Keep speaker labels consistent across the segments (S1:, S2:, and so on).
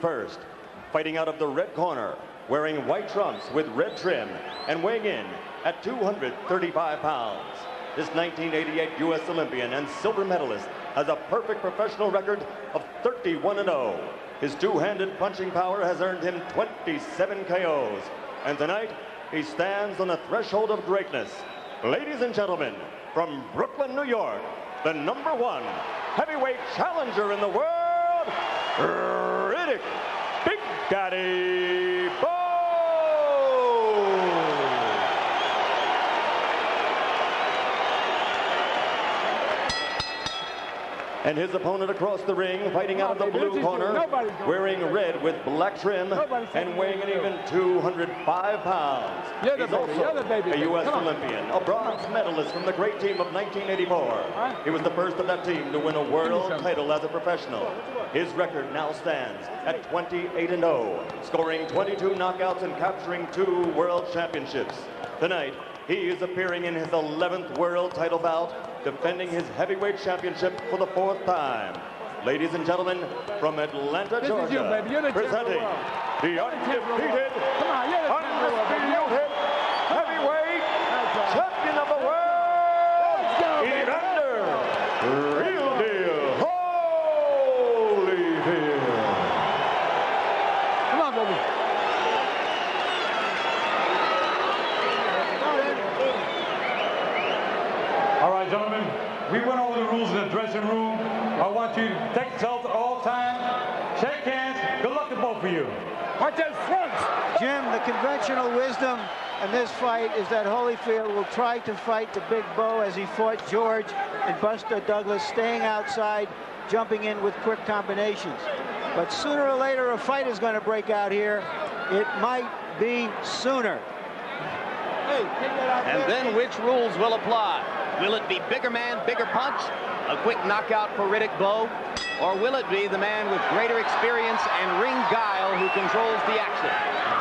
S1: First, fighting out of the red corner, wearing white trunks with red trim and weighing in at 235 pounds. This 1988 U.S. Olympian and silver medalist has a perfect professional record of 31-0. His two-handed punching power has earned him 27 KOs. And tonight, he stands on the threshold of greatness. Ladies and gentlemen, from Brooklyn, New York, the #1 heavyweight challenger in the world, Riddick Big Daddy Bowe! And his opponent across the ring, fighting out of the blue corner, wearing red with black trim and weighing an even 205 pounds. He's also a U.S. Olympian, a bronze medalist from the great team of 1984. He was the first of that team to win a world title as a professional. His record now stands at 28-0, scoring 22 knockouts and capturing 2 world championships. Tonight, he is appearing in his 11th world title bout, defending his heavyweight championship for the 4th time. Ladies and gentlemen, from Atlanta, Georgia, presenting the undefeated, undisputed heavyweight champion of the world, Evander Holyfield.
S2: Come on, baby.
S3: All right, gentlemen, we went over the rules in the dressing room. I want you to take yourselves all time, shake hands. Good luck to both of you.
S2: Watch those fronts.
S4: Jim, the conventional wisdom in this fight is that Holyfield will try to fight the Big Bowe as he fought George and Buster Douglas, staying outside, jumping in with quick combinations. But sooner or later, a fight is going to break out here. It might be sooner. Hey,
S5: and then which rules will apply? Will it be bigger man, bigger punch, a quick knockout for Riddick Bowe, or will it be the man with greater experience and ring guile who controls the action?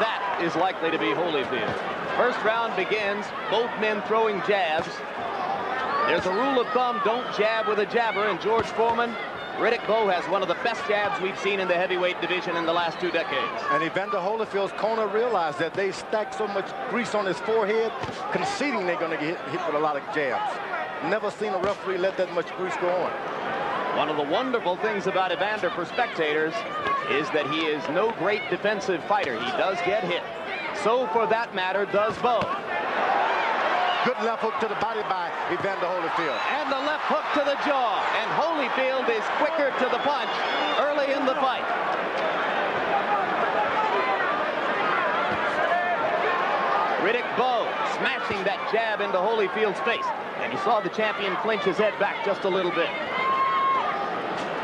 S5: That is likely to be Holyfield. First round begins, both men throwing jabs. There's a rule of thumb, don't jab with a jabber, and George Foreman, Riddick Bowe has one of the best jabs we've seen in the heavyweight division in the last 2 decades.
S6: And Evander Holyfield's corner realized that they stacked so much grease on his forehead, conceding they're going to get hit with a lot of jabs. Never seen a referee let that much grease go on.
S5: One of the wonderful things about Evander for spectators is that he is no great defensive fighter. He does get hit. So, for that matter, does Bowe.
S6: Good left hook to the body by Evander Holyfield.
S5: And the left hook to the jaw. And Holyfield is quicker to the punch early in the fight. Riddick Bowe smashing that jab into Holyfield's face. And you saw the champion clinch his head back just a little bit.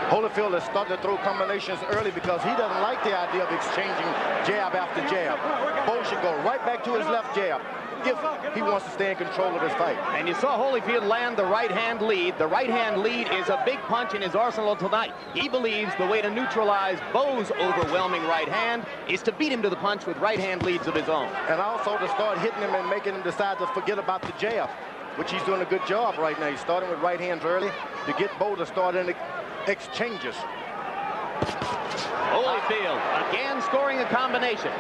S6: Holyfield has started to throw combinations early because he doesn't like the idea of exchanging jab after jab. Bowe should go right back to his left jab if he wants to stay in control of this fight.
S5: And you saw Holyfield land the right-hand lead. The right-hand lead is a big punch in his arsenal tonight. He believes the way to neutralize Bowe's overwhelming right hand is to beat him to the punch with right-hand leads of his own.
S6: And also to start hitting him and making him decide to forget about the jab, which he's doing a good job right now. He's starting with right hands early to get Bowe to start in the exchanges.
S5: Holyfield again scoring a combination.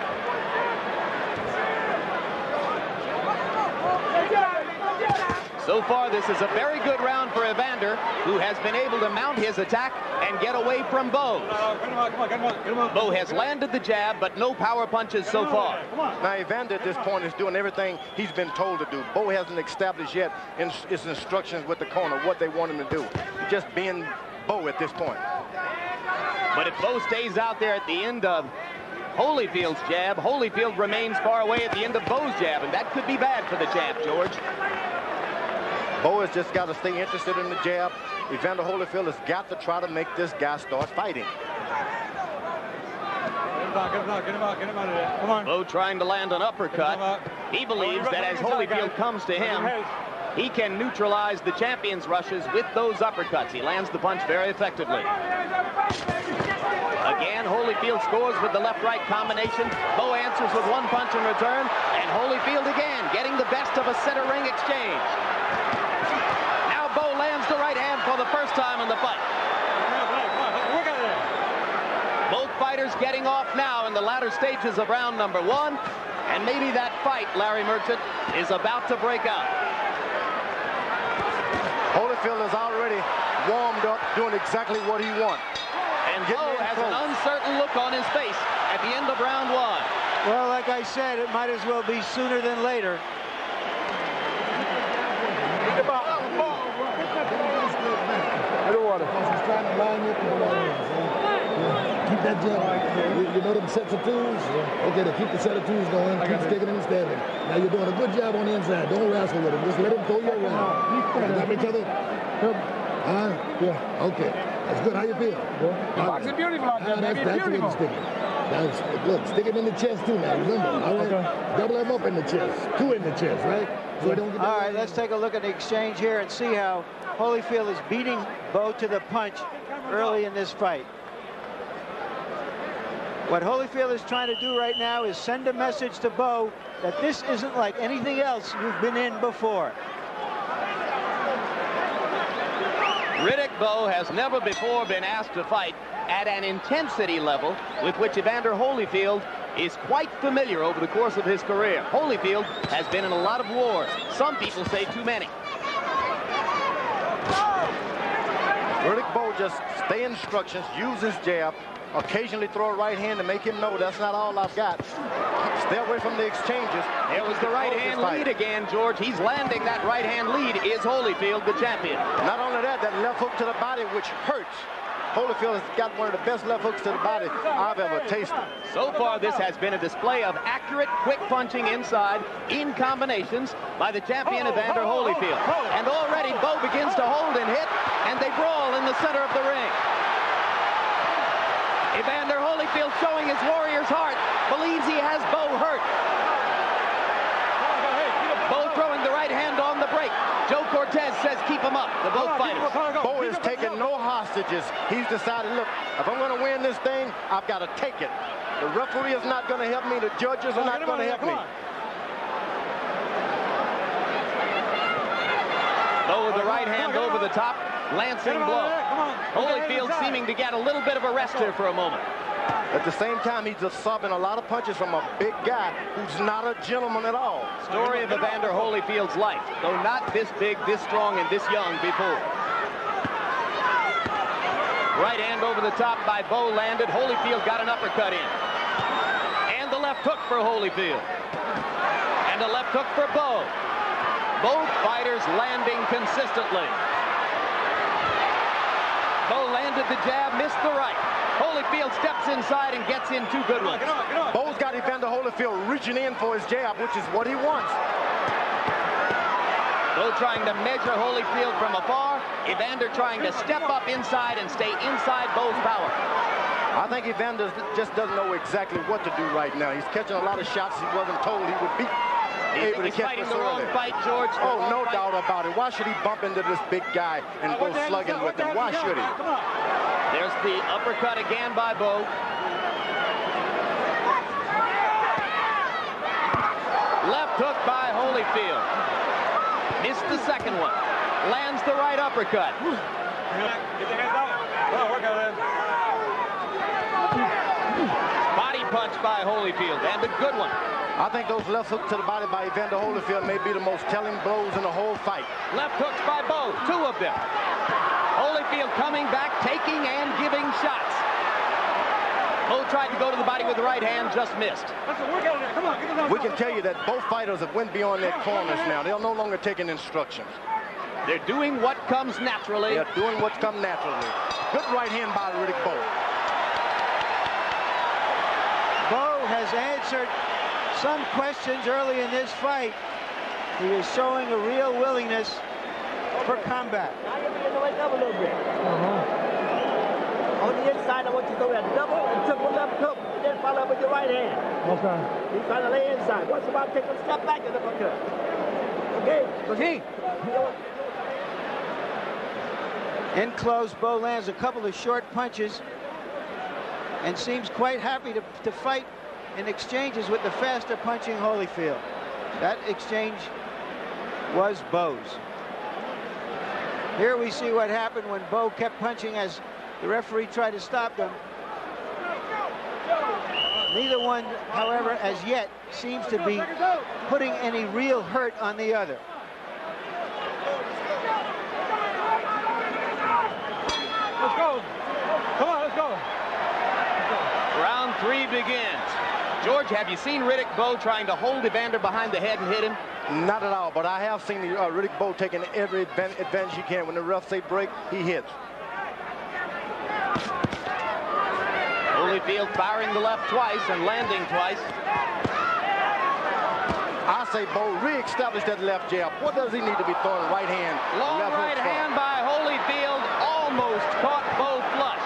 S5: So far, this is a very good round for Evander, who has been able to mount his attack and get away from Bowe. Bowe has landed the jab, but no power punches so far.
S6: Now, Evander at this point is doing everything he's been told to do. Bowe hasn't established yet in his instructions with the corner what they want him to do. He's just being Bowe at this point.
S5: But if Bowe stays out there at the end of Holyfield's jab, Holyfield remains far away at the end of Bowe's jab, and that could be bad for the champ, George.
S6: Bowe has just got to stay interested in the jab. Evander Holyfield has got to try to make this guy start fighting.
S3: Get him out of there. Come on.
S5: Bowe trying to land an uppercut. He believes that as Holyfield comes to him, he can neutralize the champion's rushes with those uppercuts. He lands the punch very effectively. Again, Holyfield scores with the left-right combination. Bowe answers with one punch in return. And Holyfield again getting the best of a center ring exchange. Now Bowe lands the right hand for the first time in the fight. Both fighters fighters getting off now in the latter stages of round number 1. And maybe that fight, Larry Merchant, is about to break out.
S6: Holyfield is already warmed up, doing exactly what he wants.
S5: And Bowe has an uncertain look on his face at the end of round 1.
S4: Well, like I said, it might as well be sooner than later.
S2: He's trying to line you up. Keep that jab. You know them sets of twos? Okay, to keep the set of twos going, keep sticking and stabbing. Now you're doing a good job on the inside. Don't wrestle with him. Just let him throw you around. You got each other? Yeah. Okay. That's good. How you feel?
S7: Boxing beautiful out there, baby.
S2: That's beautiful. Stick it. Now, look, stick it in the chest too now. Remember, all right? Okay. Double him up in the chest. 2 in the chest, right? So he don't get
S4: all right, let's take a look at the exchange here and see how Holyfield is beating Bowe to the punch early in this fight. What Holyfield is trying to do right now is send a message to Bowe that this isn't like anything else you've been in before.
S5: Riddick Bowe has never before been asked to fight at an intensity level with which Evander Holyfield is quite familiar over the course of his career. Holyfield has been in a lot of wars. Some people say too many.
S6: Riddick Bowe just stay instructions, use his jab, occasionally throw a right hand to make him know that's not all I've got. Stay away from the exchanges.
S5: There was the right hand lead again, George. He's landing that right hand lead. Is Holyfield the champion?
S6: Not only that, that left hook to the body, which hurts. Holyfield has got one of the best left hooks to the body I've ever tasted.
S5: So far, this has been a display of accurate, quick punching inside in combinations by the champion Evander Holyfield. And already Bowe begins to hold and hit, and they brawl in the center of the ring. Evander Holyfield showing his warrior's heart, believes he has Bowe hurt. Bowe throwing the right hand on the break. Joe Cortez says keep him up, the both fighters.
S6: Bowe is taking no hostages. He's decided, look, if I'm going to win this thing, I've got to take it. The referee is not going to help me. The judges are not going to help me.
S5: Bowe with the right hand over the top, lancing blow. Holyfield seeming to get a little bit of a rest here for a moment.
S6: At the same time, he's absorbing a lot of punches from a big guy who's not a gentleman at all.
S5: Story of Evander Holyfield's life, though not this big, this strong, and this young before. Right hand over the top by Bowe landed. Holyfield got an uppercut in. And the left hook for Holyfield. And a left hook for Bowe. Both fighters landing consistently. Bowe landed the jab, missed the right. Holyfield steps inside and gets in 2 good ones.
S6: Bowe's got Evander Holyfield reaching in for his jab, which is what he wants.
S5: Bowe trying to measure Holyfield from afar. Evander trying to step up inside and stay inside Bowe's power.
S6: I think Evander just doesn't know exactly what to do right now. He's catching a lot of shots he wasn't told he would be able to catch
S5: fighting the wrong fight, George.
S6: Oh, no doubt about it. Why should he bump into this big guy and go slugging with him? Why should he?
S5: There's the uppercut again by Bowe. Left hook by Holyfield. Missed the second one. Lands the right uppercut. Body punch by Holyfield, and a good one.
S6: I think those left hooks to the body by Evander Holyfield may be the most telling blows in the whole fight.
S5: Left hooks by Bowe, 2 of them. Holyfield coming back, taking and giving shots. Bowe tried to go to the body with the right hand, just missed.
S6: We can tell you that both fighters have went beyond their corners now. They're no longer taking instructions.
S5: They're doing what comes naturally.
S6: They're doing what's come naturally. Good right hand by Riddick Bowe.
S4: Bowe has answered some questions early in this fight. He is showing a real willingness for combat.
S8: Now you're beginning to wake up a little bit. On the inside, I want you to throw that double and triple left hook, and then follow up with your right hand.
S7: Okay.
S8: He's trying to lay inside. Once about to take a step back and uppercut. Okay?
S4: Okay. In close, Bowe lands a couple of short punches and seems quite happy to fight in exchanges with the faster punching Holyfield. That exchange was Bowe's. Here we see what happened when Bowe kept punching as the referee tried to stop them. Neither one, however, as yet seems to be putting any real hurt on the other.
S7: Let's go. Come on, let's go.
S5: Round 3 begins. George, have you seen Riddick Bowe trying to hold Evander behind the head and hit him?
S6: Not at all, but I have seen Riddick Bowe taking every advantage he can. When the refs say break, he hits.
S5: Holyfield firing the left twice and landing twice.
S6: I say Bowe re-establish that left jab. What does he need to be throwing? Right hand.
S5: Long right hand by Holyfield almost caught Bowe flush.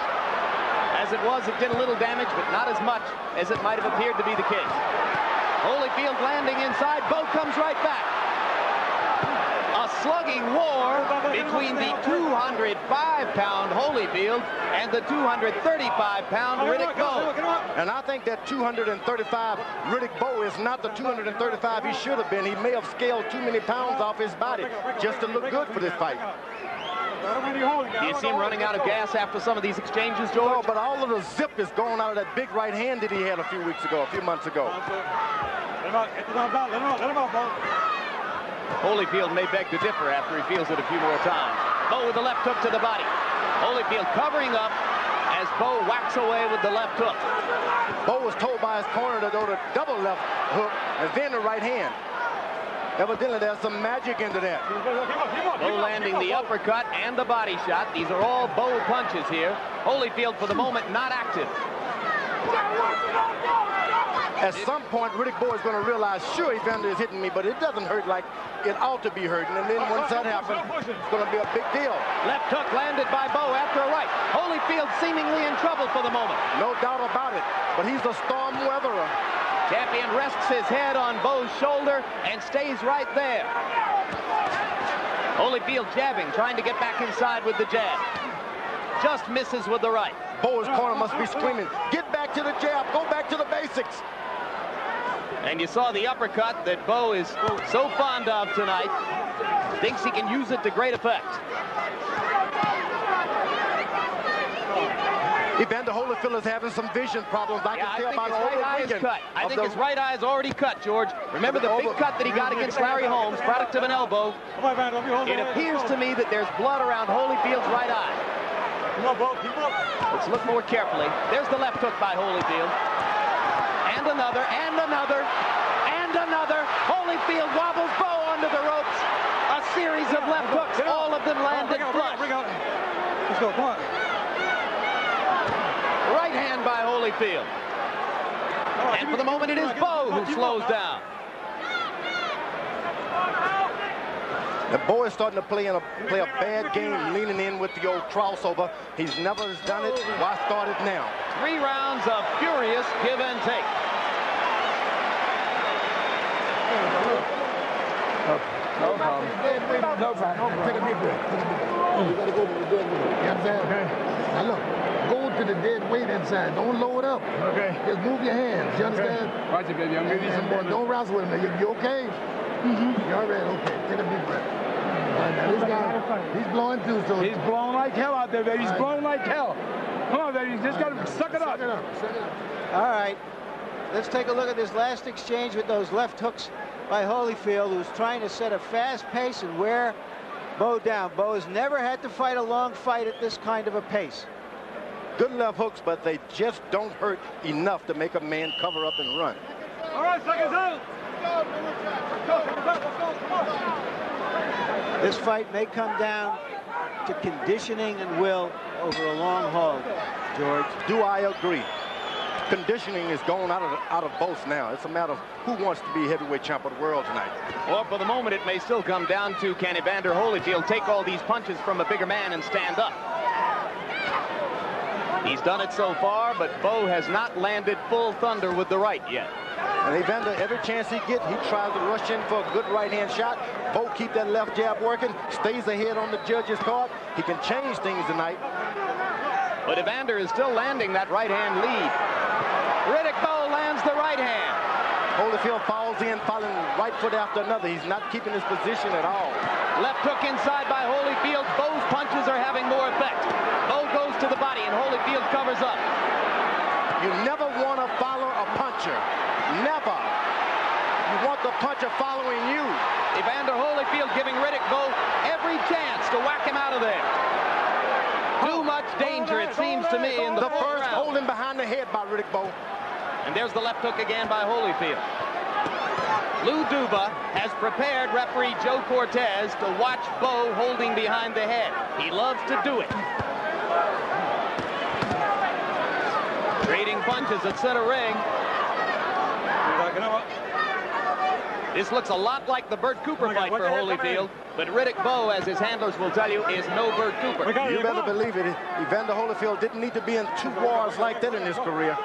S5: As it was, it did a little damage, but not as much as it might have appeared to be the case. Holyfield landing inside. Bowe comes right back. A slugging war between the 205-pound Holyfield and the 235-pound Riddick Bowe.
S6: And I think that 235 Riddick Bowe is not the 235 he should have been. He may have scaled too many pounds off his body just to look good for this fight.
S5: Do you see him running out of gas after some of these exchanges, George?
S6: No, but all of the zip is going out of that big right hand that he had a few months ago.
S5: Holyfield may beg to differ after he feels it a few more times. Bowe with the left hook to the body. Holyfield covering up as Bowe whacks away with the left hook.
S6: Bowe was told by his corner to go to double left hook and then the right hand. Evidently, there's some magic into that.
S5: Bowe landing the uppercut and the body shot. These are all Bowe punches here. Holyfield, for the moment, not active.
S6: At some point, Riddick Bowe is going to realize, sure, Evander is hitting me, but it doesn't hurt like it ought to be hurting. And then once that happens, it's going to be a big deal.
S5: Left hook landed by Bowe after a right. Holyfield seemingly in trouble for the moment.
S6: No doubt about it, but he's a storm weatherer.
S5: Champion rests his head on Bowe's shoulder and stays right there. Holyfield jabbing, trying to get back inside with the jab. Just misses with the right.
S6: Bowe's corner must be screaming, get back to the jab, go back to the basics.
S5: And you saw the uppercut that Bowe is so fond of tonight. Thinks he can use it to great effect.
S6: Evander Holyfield is having some vision problems. I can tell by the
S5: right eye is cut. I think his right eye is already cut, George. Remember the big cut that he got against Larry Holmes, product of an elbow. It appears to me that there's blood around Holyfield's right eye. Let's look more carefully. There's the left hook by Holyfield. And another, and another, and another. Holyfield wobbles Bowe under the ropes. A series of left hooks, all of them landed flush.
S7: Let's go, come on.
S5: Right hand by Holyfield. And for the moment, it is Bowe who slows down.
S6: The Bowe is starting to play a bad game, leaning in with the old crossover. He's never done it. Why start it now?
S5: 3 rounds of furious give and take.
S7: No problem. No problem.
S2: Take a deep breath. You got to go to the dead weight. You understand?
S7: Okay.
S2: Now look, go to the dead weight inside. Don't load up.
S7: Okay.
S2: Just move your hands. You understand?
S7: Okay. Watch it, baby. I'm giving you some more.
S2: Don't wrestle with me. You okay? Mm-hmm. You all right? Okay. Take a deep breath. All right, now this guy, he's blowing too, so...
S7: He's blowing like hell out there, baby. He's blowing like hell. Come on, baby. You just got to suck it up.
S2: Suck it up. Suck it up.
S4: All right. Let's take a look at this last exchange with those left hooks by Holyfield, who's trying to set a fast pace and wear Bowe down. Bowe has never had to fight a long fight at this kind of a pace.
S6: Good left hooks, but they just don't hurt enough to make a man cover up and run.
S7: All right, seconds out.
S4: This fight may come down to conditioning and will over a long haul, George.
S6: Do I agree? Conditioning is going out of both now. It's a matter of who wants to be heavyweight champ of the world tonight.
S5: Or for the moment, it may still come down to, can Evander Holyfield take all these punches from a bigger man and stand up? He's done it so far, but Bowe has not landed full thunder with the right yet.
S6: And Evander, every chance he gets, he tries to rush in for a good right-hand shot. Bowe keep that left jab working, stays ahead on the judge's card. He can change things tonight.
S5: But Evander is still landing that right-hand lead. Riddick Bowe lands the right hand.
S6: Holyfield falls in, following right foot after another. He's not keeping his position at all.
S5: Left hook inside by Holyfield. Bowe's punches are having more effect. Bowe goes to the body, and Holyfield covers up.
S6: You never want to follow a punch puncher following you.
S5: Evander Holyfield giving Riddick Bowe every chance to whack him out of there. Too much danger, it seems to me, in the
S6: first
S5: round.
S6: holding behind the head by Riddick Bowe.
S5: And there's the left hook again by Holyfield. Lou Duba has prepared referee Joe Cortez to watch Bowe holding behind the head. He loves to do it. Trading punches at center ring. This looks a lot like the Bert Cooper fight for Holyfield, but Riddick Bowe, as his handlers will tell you, is no Bert Cooper.
S6: You better believe it. Evander Holyfield didn't need to be in 2 wars like that in his career.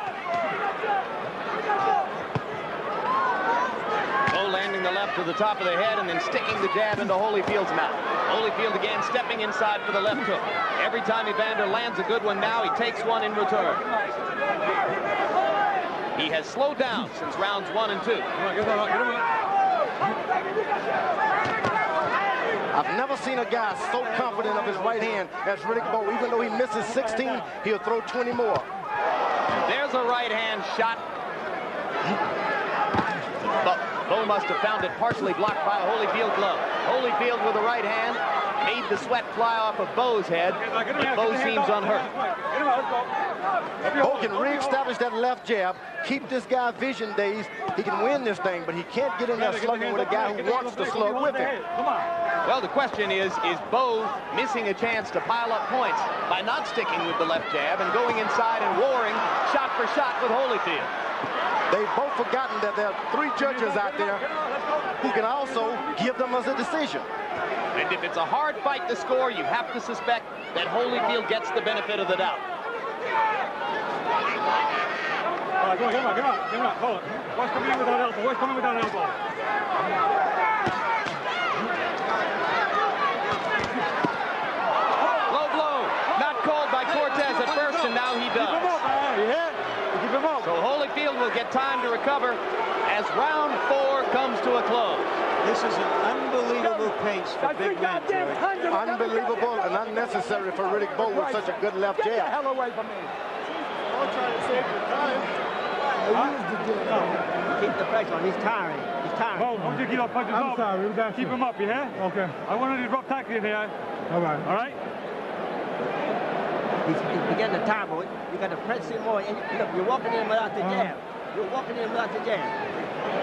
S5: Bowe landing the left to the top of the head and then sticking the jab into Holyfield's mouth. Holyfield again stepping inside for the left hook. Every time Evander lands a good one now, he takes one in return. He has slowed down since rounds 1 and 2.
S6: I've never seen a guy so confident of his right hand as Riddick Bowe. Even though he misses 16, he'll throw 20 more.
S5: There's a right hand shot. Bowe must have found it partially blocked by a Holyfield glove. Holyfield with the right hand made the sweat fly off of Bowe's head, but Bowe seems unhurt.
S6: Bowe can re-establish that left jab, keep this guy vision dazed. He can win this thing, but he can't get in there slugging with a guy who wants to slug with him.
S5: Well, the question is Bowe missing a chance to pile up points by not sticking with the left jab and going inside and warring shot for shot with Holyfield?
S6: They've both forgotten that there are 3 judges out there who can also give them as a decision.
S5: And if it's a hard fight to score, you have to suspect that Holyfield gets the benefit of the doubt.
S7: All right, come on. Hold it. What's coming in with that elbow? What's coming with that elbow?
S5: Low blow. Not called by Cortez at first, and now he does.
S7: Keep him up, keep him up.
S5: So Holyfield will get time to recover as round 4 comes to a close.
S4: This is an unbelievable pace for big men.
S6: Unbelievable and unnecessary for Riddick Bowe with such a good left jab.
S7: Get the hell away from me.
S8: I'm trying to save your time. Keep the pressure on. He's tiring. He's tiring.
S7: Oh, I want you to keep our punches up. Sorry, keep him up, you hear? Okay. I want to disrupt tackling here. All right. All right?
S8: He's beginning to tire, boy. You got to press him more. And look, you're walking in without the jab. You're walking in without the jab.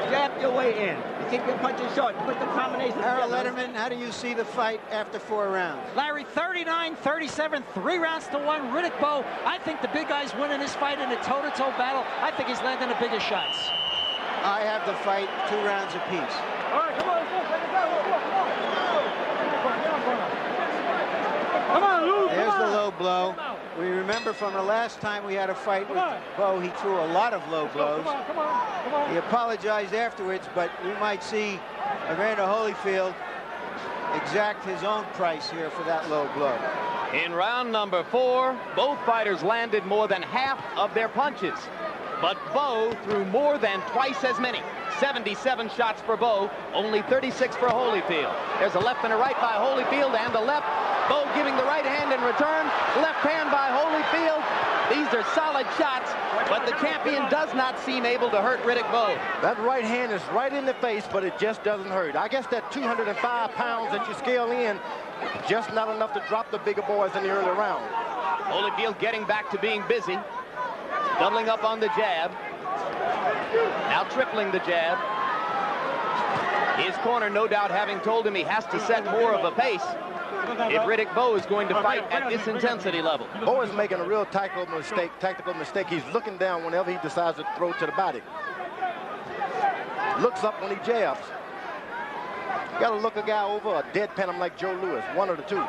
S8: Jab your way in. You keep your punches short. Put the combination.
S4: Harold Letterman, how do you see the fight after 4 rounds?
S9: Larry, 39-37, 3 rounds to 1. Riddick Bowe, I think the big guy's winning this fight in a toe-to-toe battle. I think he's landing the biggest shots.
S4: I have the fight 2 rounds apiece.
S7: All right, come on, let's go. Take it down. Come on, Lou.
S4: There's the low blow. We remember from the last time we had a fight with Bowe, he threw a lot of low blows.
S7: Come on.
S4: He apologized afterwards, but we might see Evander Holyfield exact his own price here for that low blow.
S5: In round number 4, both fighters landed more than half of their punches. But Bowe threw more than twice as many. 77 shots for Bowe, only 36 for Holyfield. There's a left and a right by Holyfield and a left. Bowe giving the right hand in return. Left hand by Holyfield. These are solid shots, but the champion does not seem able to hurt Riddick Bowe.
S6: That right hand is right in the face, but it just doesn't hurt. I guess that 205 pounds that you scale in, just not enough to drop the bigger boys in the early round.
S5: Holyfield getting back to being busy. Doubling up on the jab. Now tripling the jab. His corner no doubt having told him he has to set more of a pace if Riddick Bowe is going to fight at this intensity level.
S6: Bowe is making a real tactical mistake. He's looking down whenever he decides to throw to the body. Looks up when he jabs. You got to look a guy over or deadpan him like Joe Louis, one of the two.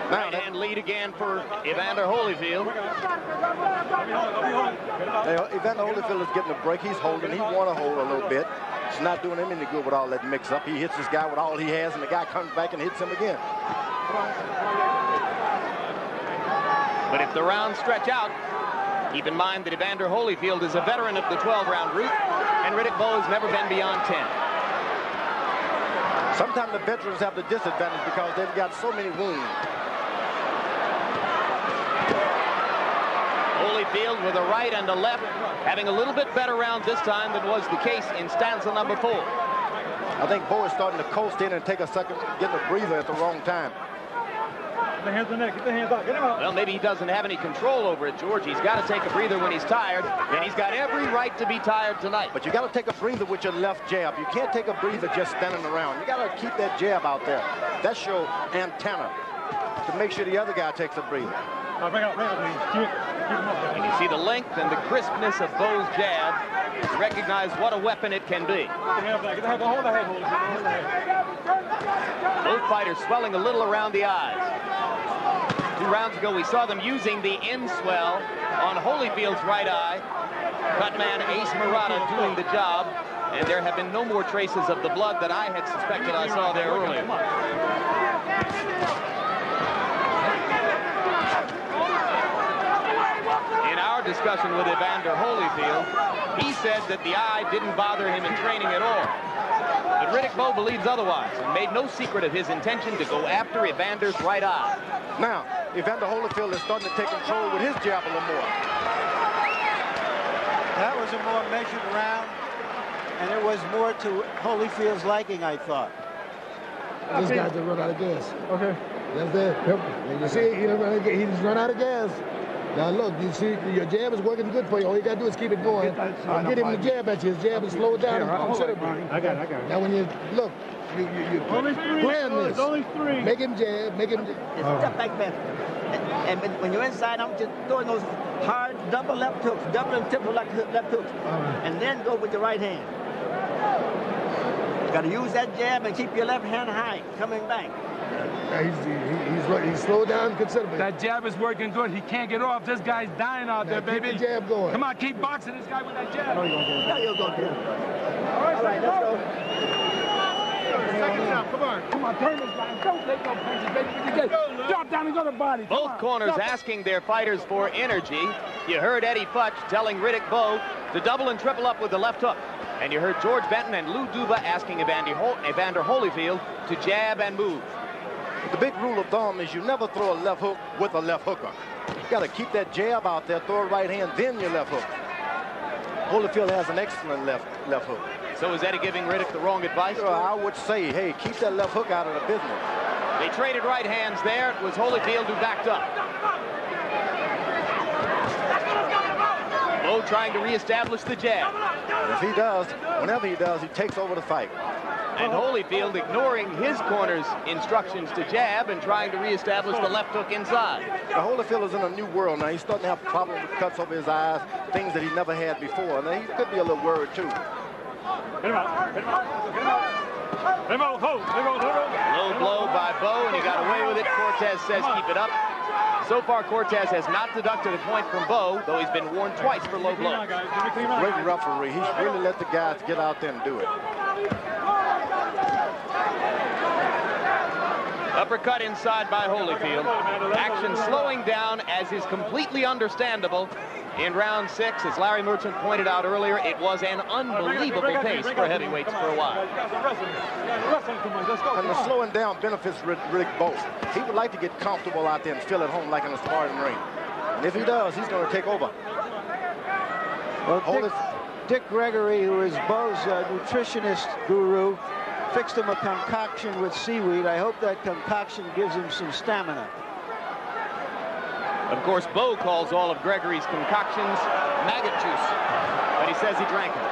S5: Right hand lead again for Evander Holyfield.
S6: Evander Holyfield is getting a break. He's holding. He want to hold a little bit. It's not doing him any good with all that mix-up. He hits this guy with all he has, and the guy comes back and hits him again.
S5: But if the rounds stretch out, keep in mind that Evander Holyfield is a veteran of the 12-round route, and Riddick Bowe has never been beyond 10.
S6: Sometimes the veterans have the disadvantage because they've got so many wounds.
S5: Holyfield with a right and a left, having a little bit better round this time than was the case in stanza number 4.
S6: I think Bowe is starting to coast in and take a second, getting a breather at the wrong time.
S7: Get the hands on the neck. Get the hands up. Get him out.
S5: Well, maybe he doesn't have any control over it, George. He's got to take a breather when he's tired, and he's got every right to be tired tonight.
S6: But you got to take a breather with your left jab. You can't take a breather just standing around. You got to keep that jab out there. That's your antenna to make sure the other guy takes a breather.
S7: Bring up, please. Keep him up.
S5: And you see the length and the crispness of Bowe's jab. Recognize what a weapon it can be.
S7: Get the head, hold the head, hold the head.
S5: Both fighters swelling a little around the eyes. 2 rounds ago, we saw them using the end swell on Holyfield's right eye. Cutman Ace Murata doing the job, and there have been no more traces of the blood that I had suspected I saw there earlier. In our discussion with Evander Holyfield, he said that the eye didn't bother him in training at all. But Riddick Bowe believes otherwise and made no secret of his intention to go after Evander's right eye.
S6: Now, Evander Holyfield is starting to take control with his jab a little more.
S4: That was a more measured round, and it was more to Holyfield's liking, I thought.
S2: This guy's just run out of gas.
S7: Okay.
S2: That's it. You see, he just run out of gas. Now look, you see, your jab is working good for you. All you got to do is keep it going. Get him the jab at you. His jab is slowed down considerably.
S7: I got it.
S2: Now when you look, you plan this.
S7: Only 3.
S2: Make him jab. Make him.
S8: Just step back there. And when you're inside, I'm just throwing those hard double left hooks, double and triple left hooks, and then go with the right hand. You got to use that jab and keep your left hand high, coming back.
S2: He's slowed down considerably.
S7: That jab is working good. He can't get off. This guy's dying out there, baby.
S2: Keep the jab going.
S7: Come on, keep boxing this guy with that jab.
S8: No, you'll go get it. All right, let's go.
S7: Come on, turn this line. Don't take no punches, baby. Drop down and go to body.
S5: Both corners asking their fighters for energy. You heard Eddie Futch telling Riddick Bowe to double and triple up with the left hook. And you heard George Benton and Lou Duva asking Evander Holyfield to jab and move.
S6: The big rule of thumb is you never throw a left hook with a left hooker. You got to keep that jab out there, throw a right hand, then your left hook. Holyfield has an excellent left hook.
S5: So is Eddie giving Riddick the wrong advice?
S6: I would say, hey, keep that left hook out of the business.
S5: They traded right hands there. It was Holyfield who backed up. Bowe trying to reestablish the jab.
S6: If he does, whenever he does, he takes over the fight.
S5: And Holyfield ignoring his corner's instructions to jab and trying to reestablish the left hook inside.
S6: Now, Holyfield is in a new world now. He's starting to have problems with cuts over his eyes, things that he never had before. Now, he could be a little worried, too.
S7: Get him out. Get him out. Get him out. Get him out. Hold.
S5: Low blow by Bowe, and he got away with it. Cortez says keep it up. So far, Cortez has not deducted a point from Bowe, though he's been warned twice for low blow.
S6: Great referee. He's really let the guys get out there and do it.
S5: Uppercut inside by Holyfield. Action slowing down, as is completely understandable in round 6. As Larry Merchant pointed out earlier, it was an unbelievable pace for heavyweights for a while.
S6: And the slowing down benefits Riddick Bowe. He would like to get comfortable out there and feel at home like in a sparring ring. And if he does, he's going to take over.
S4: Well, Dick Gregory, who is Bowe's nutritionist guru, fixed him a concoction with seaweed. I hope that concoction gives him some stamina.
S5: Of course, Bowe calls all of Gregory's concoctions maggot juice, but he says he drank it.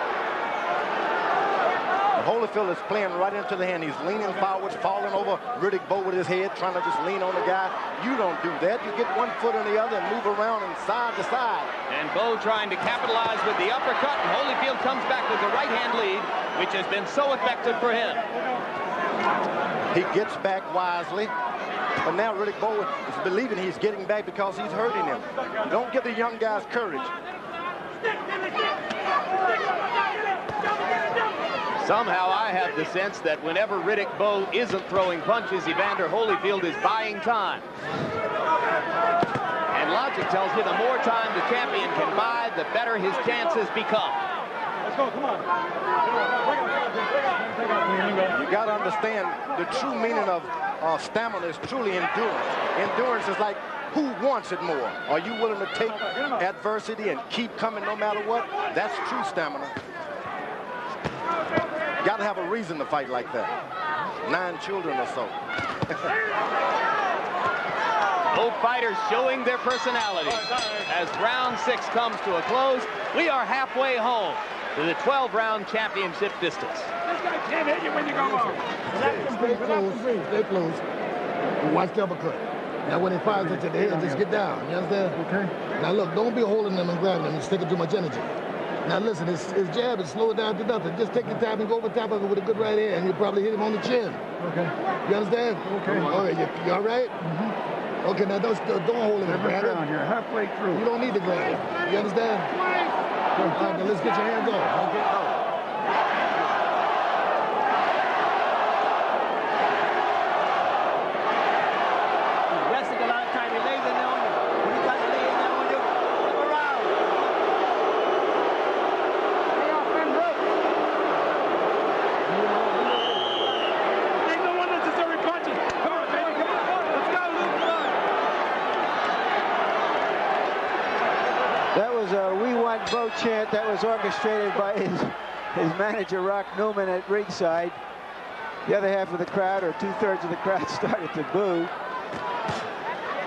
S6: Holyfield is playing right into the hand. He's leaning forward, falling over Riddick Bowe with his head, trying to just lean on the guy. You don't do that. You get one foot on the other and move around and side to side.
S5: And Bowe trying to capitalize with the uppercut, and Holyfield comes back with the right-hand lead, which has been so effective for him.
S6: He gets back wisely. But now Riddick Bowe is believing he's getting back because he's hurting him. Don't give the young guys courage.
S5: Somehow I have the sense that whenever Riddick Bowe isn't throwing punches, Evander Holyfield is buying time. And logic tells you the more time the champion can buy, the better his chances become.
S7: Let's go, come on.
S6: You got to understand the true meaning of stamina is truly endurance. Endurance is like Who wants it more? Are you willing to take adversity and keep coming no matter what? That's true stamina. Got to have a reason to fight like that. 9 children or so.
S5: Both fighters showing their personality. As round 6 comes to a close, we are halfway home to the 12-round championship distance.
S7: This guy can't hit you when you go home.
S2: Stay close. Stay close. Watch the uppercut. Now when he fires at you, the head, just get down. You understand? Okay. Now look, don't be holding them and grabbing them and sticking too much energy. Now listen, his jab is slow it down to nothing. Just take your time and go over top of it with a good right hand, and you'll probably hit him on the chin. Okay. You understand? Okay. All right, you all right? Mm-hmm. Okay, now don't hold him and grab him.
S7: You're halfway through.
S2: You don't need to grab him. You understand? All right, now let's get your hands off. Okay.
S4: Bowe chant that was orchestrated by his manager Rock Newman at ringside. The other half of the crowd, or 2/3 of the crowd, started to boo.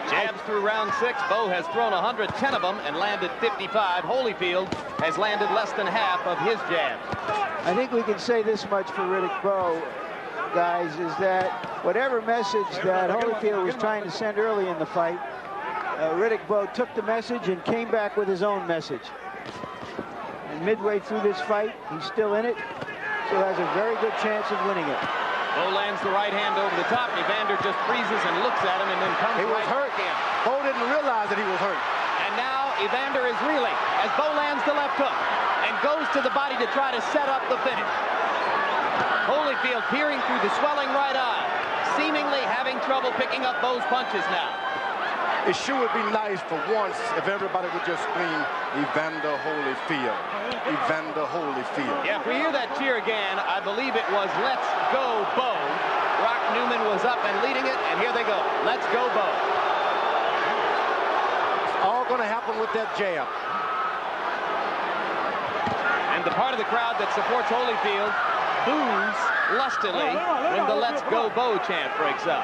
S5: Jabs through round 6. Bowe has thrown 110 of them and landed 55. Holyfield has landed less than half of his jabs.
S4: I think we can say this much for Riddick Bowe, guys, is that whatever message that Holyfield was trying to send early in the fight, Riddick Bowe took the message and came back with his own message. And midway through this fight, he's still in it, so has a very good chance of winning it.
S5: Bowe lands the right hand over the top. Evander just freezes and looks at him and then comes right hurt again.
S6: Bowe didn't realize that he was hurt.
S5: And now Evander is reeling as Bowe lands the left hook and goes to the body to try to set up the finish. Holyfield peering through the swelling right eye, seemingly having trouble picking up Bowe's punches now.
S6: It sure would be nice for once if everybody would just scream, Evander Holyfield. Evander Holyfield.
S5: Yeah, if we hear that cheer again, I believe it was Let's Go Bowe. Rock Newman was up and leading it, and here they go. Let's go Bowe.
S6: It's all going to happen with that jab.
S5: And the part of the crowd that supports Holyfield boos lustily when the Let's Go Bowe chant breaks out.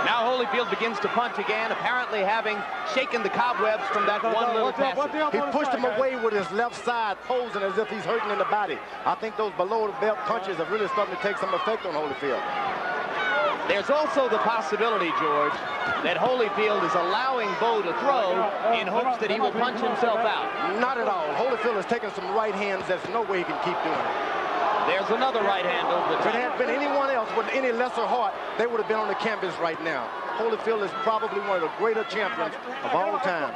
S5: Now Holyfield begins to punch again, apparently having shaken the cobwebs from that one little passage.
S6: He pushed him away with his left side, posing as if he's hurting in the body. I think those below-the-belt punches are really starting to take some effect on Holyfield.
S5: There's also the possibility, George, that Holyfield is allowing Bowe to throw in hopes that he will punch himself out.
S6: Not at all. Holyfield has taken some right hands. There's no way he can keep doing it.
S5: There's another right hand over the top.
S6: If it had been anyone else with any lesser heart, they would have been on the canvas right now. Holyfield is probably one of the greater champions of all time.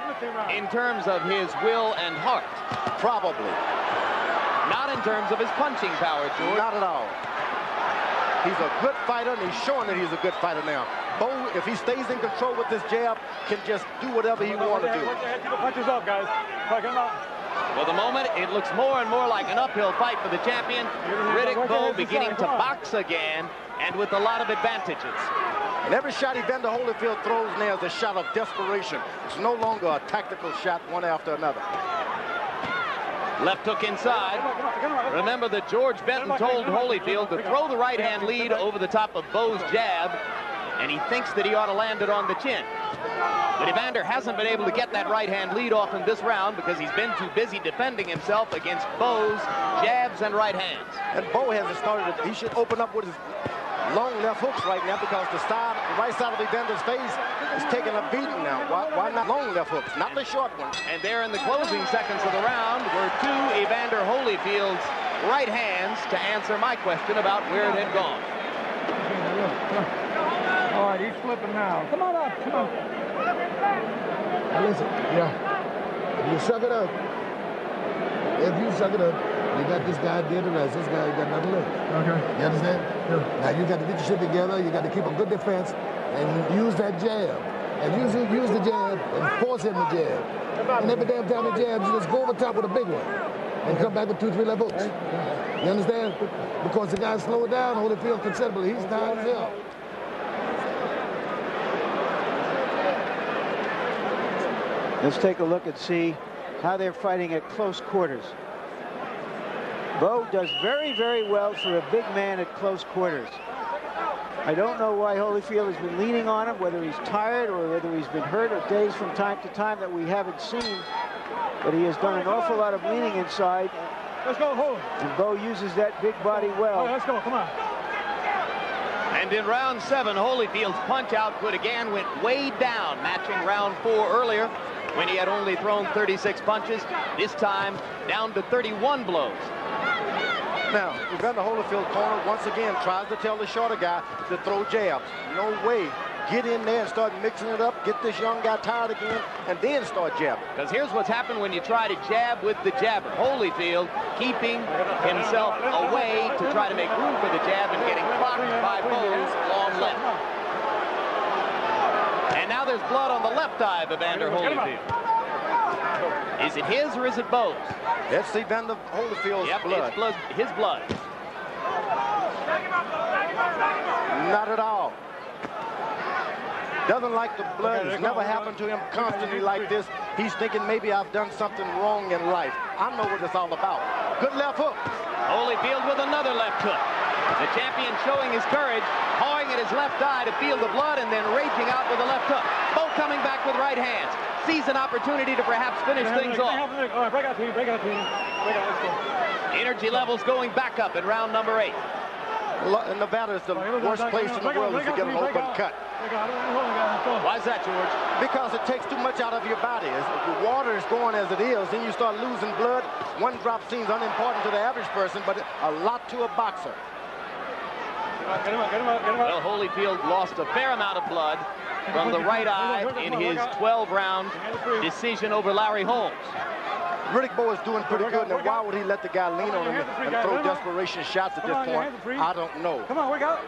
S5: In terms of his will and heart?
S6: Probably.
S5: Not in terms of his punching power, George.
S6: Not at all. He's a good fighter, and he's showing that he's a good fighter now. Bowe, if he stays in control with this jab, can just do whatever he wants to do.
S7: Punches up, guys.
S5: For the moment, it looks more and more like an uphill fight for the champion. Riddick Bowe beginning to box again, and with a lot of advantages.
S6: And every shot Evander Holyfield throws now is a shot of desperation. It's no longer a tactical shot one after another.
S5: Left hook inside. Remember that George Benton told Holyfield to throw the right-hand lead over the top of Bowe's jab, and he thinks that he ought to land it on the chin. But Evander hasn't been able to get that right-hand lead off in this round because he's been too busy defending himself against Bowe's jabs and right hands.
S6: And Bowe hasn't started. He should open up with his long left hooks right now because the right side of Evander's face is taking a beating now. Why not long left hooks, not the short ones?
S5: And there in the closing seconds of the round were 2 Evander Holyfield's right hands to answer my question about where it had gone.
S7: All right, he's flipping now. Come on up, come on.
S2: Now listen, if you suck it up, you got this guy dead to rest. This guy, you got nothing left. Okay. You understand? Yeah. Now you got to get your shit together. You got to keep a good defense and use that jab. And use the jab and force him to jab. And every damn time he jabs, you just go over top with a big one and come back with 2, 3 left hooks. You understand? Because the guy slowed down Holyfield considerably. He's tired as hell.
S4: Let's take a look and see how they're fighting at close quarters. Bowe does very, very well for a big man at close quarters. I don't know why Holyfield has been leaning on him, whether he's tired or whether he's been hurt or dazed from time to time that we haven't seen. But he has done an awful lot of leaning inside.
S7: Let's go, hold.
S4: And Bowe uses that big body well.
S7: All right, let's go, come on.
S5: And in round 7, Holyfield's punch output again went way down, matching round 4 earlier when he had only thrown 36 punches. This time down to 31 blows.
S6: Now, Evander Holyfield corner once again tries to tell the shorter guy to throw jabs. No way. Get in there and start mixing it up, get this young guy tired again, and then start jabbing.
S5: Because here's what's happened when you try to jab with the jabber. Holyfield keeping himself away to try to make room for the jab and getting clocked by Bowe's long left. And now there's blood on the left eye of Evander Holyfield. Is it his or is it Bowe's?
S6: That's Evander Holyfield's blood.
S5: It's his blood.
S6: Not at all. Doesn't like the blood. It's never happened to him constantly like this. He's thinking maybe I've done something wrong in life. I know what it's all about. Good left hook.
S5: Holyfield with another left hook. The champion showing his courage, pawing at his left eye to feel the blood and then raging out with a left hook. Both coming back with right hands. Sees an opportunity to perhaps finish things off.
S7: All right, break out, team. Break out, team. Break out, let's go.
S5: Energy levels going back up in round number 8.
S6: Nevada is the worst place in the world to get an open cut.
S5: Why is that, George?
S6: Because it takes too much out of your body. As the water is going as it is, then you start losing blood. One drop seems unimportant to the average person, but a lot to a boxer.
S5: Well, Holyfield lost a fair amount of blood from the right eye in his 12-round decision over Larry Holmes.
S6: Riddick Bowe is doing pretty good. Now, why would he let the guy lean on him and throw desperation shots at this point? I don't know.
S7: Come on, work out.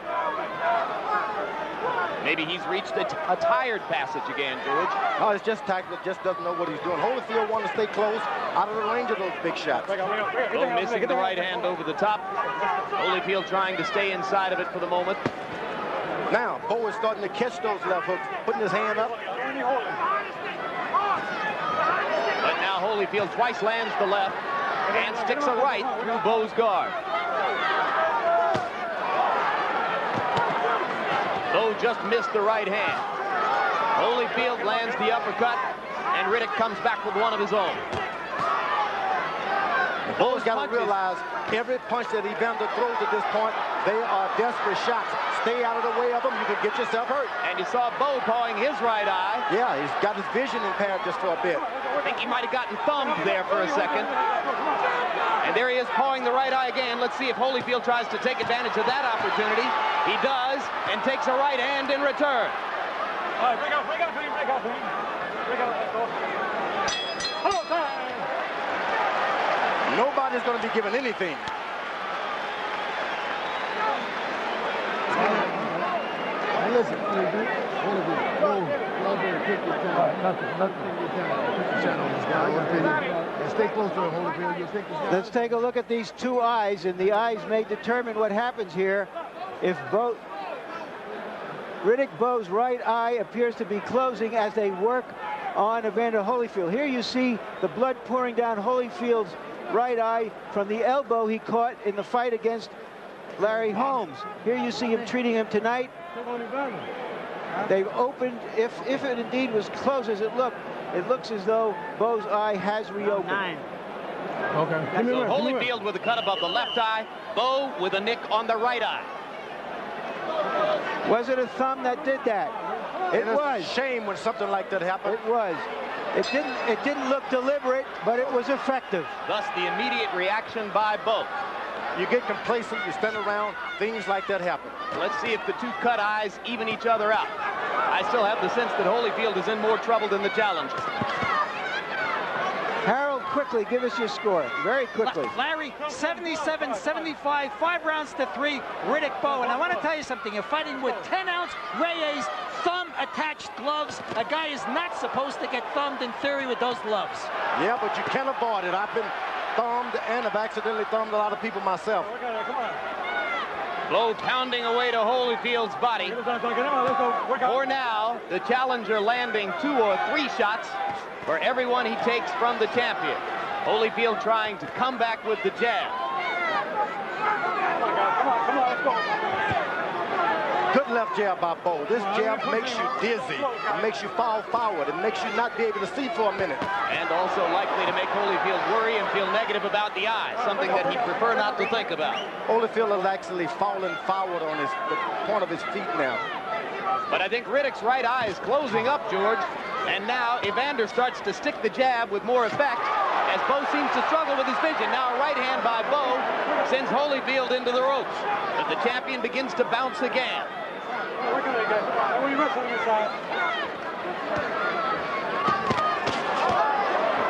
S5: Maybe he's reached a tired passage again, George.
S6: No, it's just tactical. Just doesn't know what he's doing. Holyfield wants to stay close, out of the range of those big shots.
S5: Bowe missing the right hand over the top. Holyfield trying to stay inside of it for the moment.
S6: Now, Bowe is starting to catch those left hooks, putting his hand up.
S5: But now Holyfield twice lands the left and sticks a right through Bowe's guard. Bowe just missed the right hand. Holyfield lands the uppercut, and Riddick comes back with one of his own.
S6: Bowe's got to realize every punch that Evander throws at this point, they are desperate shots. Stay out of the way of them, you can get yourself hurt.
S5: And you saw Bowe pawing his right eye.
S6: Yeah, he's got his vision impaired just for a bit.
S5: I think he might have gotten thumbed there for a second. And there he is pawing the right eye again. Let's see if Holyfield tries to take advantage of that opportunity. He does, and takes a right hand in return.
S7: All right, break out, team. Break out, let's go. Hold time.
S6: Nobody's going to be given anything.
S2: Listen, y'all better take your time. Nothing. Take your time. Put your shot on this guy. And stay close to him, Holyfield. You take this guy.
S4: Let's take a look at these two eyes, and the eyes may determine what happens here. If Riddick Bowe's right eye appears to be closing as they work on Evander Holyfield. Here you see the blood pouring down Holyfield's right eye from the elbow he caught in the fight against Larry Holmes. Here you see him treating him tonight. They've opened, if it indeed was close as it looks as though Bowe's eye has reopened.
S7: Okay.
S5: So Holyfield with a cut above the left eye, Bowe with a nick on the right eye.
S4: Was it a thumb that did that? It was.
S6: It's a shame when something like that happened.
S4: It was. It didn't look deliberate, but it was effective.
S5: Thus the immediate reaction by Bowe.
S6: You get complacent, you stand around, things like that happen.
S5: Let's see if the two cut eyes even each other out. I still have the sense that Holyfield is in more trouble than the challenger.
S4: Harold, quickly, give us your score. Very quickly.
S9: Larry, 77-75, 5 rounds to 3, Riddick Bowe. And I want to tell you something. You're fighting with 10-ounce Reyes thumb-attached gloves. A guy is not supposed to get thumbed in theory with those gloves.
S6: Yeah, but you can't avoid it. I've been thumbed and have accidentally thumbed a lot of people myself.
S5: Bowe pounding away to Holyfield's body. For now, the challenger landing 2 or 3 shots for everyone he takes from the champion. Holyfield trying to come back with the jab.
S7: Come on, let's go.
S6: Good left jab by Bowe. This jab makes you dizzy. It makes you fall forward. It makes you not be able to see for a minute.
S5: And also likely to make Holyfield worry and feel negative about the eye, something that he'd prefer not to think about.
S6: Holyfield is actually falling forward on the point of his feet now.
S5: But I think Riddick's right eye is closing up, George. And now Evander starts to stick the jab with more effect as Bowe seems to struggle with his vision. Now a right hand by Bowe sends Holyfield into the ropes. But the champion begins to bounce again.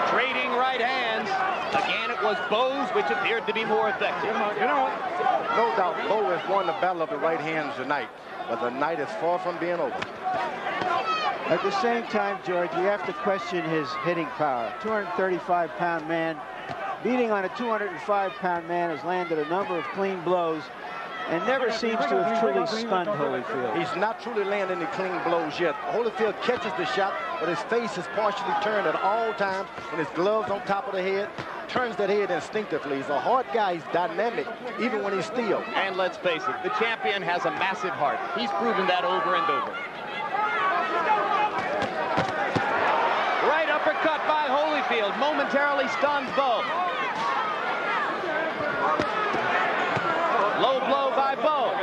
S5: Trading right hands. Again, it was Bowe's, which appeared to be more effective.
S6: No doubt, Bowe has won the battle of the right hands tonight, but the night is far from being over.
S4: At the same time, George, we have to question his hitting power. 235-pound man, beating on a 205-pound man, has landed a number of clean blows and never seems to have truly stunned Holyfield.
S6: He's not truly landing any clean blows yet. Holyfield catches the shot, but his face is partially turned at all times, and his gloves on top of the head, turns that head instinctively. He's a hard guy. He's dynamic, even when he's still.
S5: And let's face it, the champion has a massive heart. He's proven that over and over. Right uppercut by Holyfield momentarily stuns Bowe. Low blow by Bowe.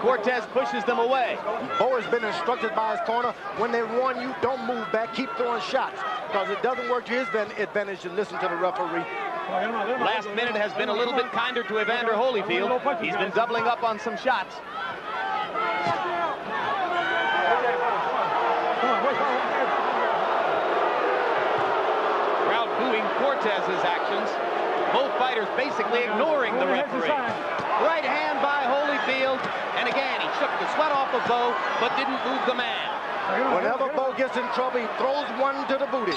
S5: Cortez pushes them away.
S6: Bowe has been instructed by his corner, when they warn you, don't move back, keep throwing shots. Because it doesn't work to his advantage to listen to the referee.
S5: Last minute has been a little bit kinder to Evander Holyfield. He's been doubling up on some shots. Crowd booing Cortez's actions. Both fighters basically ignoring the referee. Right hand by Holyfield, and again he shook the sweat off of Bowe, but didn't move the man.
S6: Whenever Bowe gets in trouble, he throws one to the booty.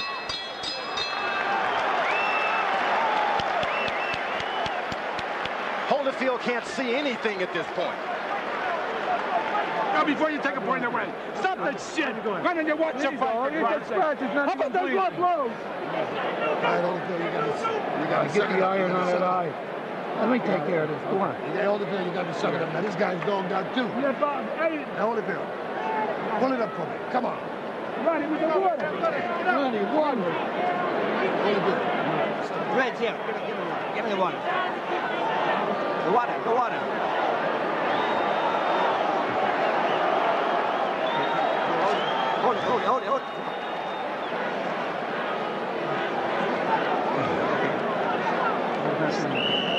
S6: Holyfield can't see anything at this point.
S2: Now, before you take a point away, stop that shit. Why don't you watch your fight? How about those blood blows? I don't think you gotta get the iron on that eye. Let me take care of this. Go on. Holyfield, you gotta be sucking up. Now, this guy's dogged out too. Yeah, Bob. Hey. Holyfield, pull it up for me. Come on. Ronnie, with the water. Ronnie, water. Holyfield.
S8: Reds here. Give me the water. The water. The water. Hold it.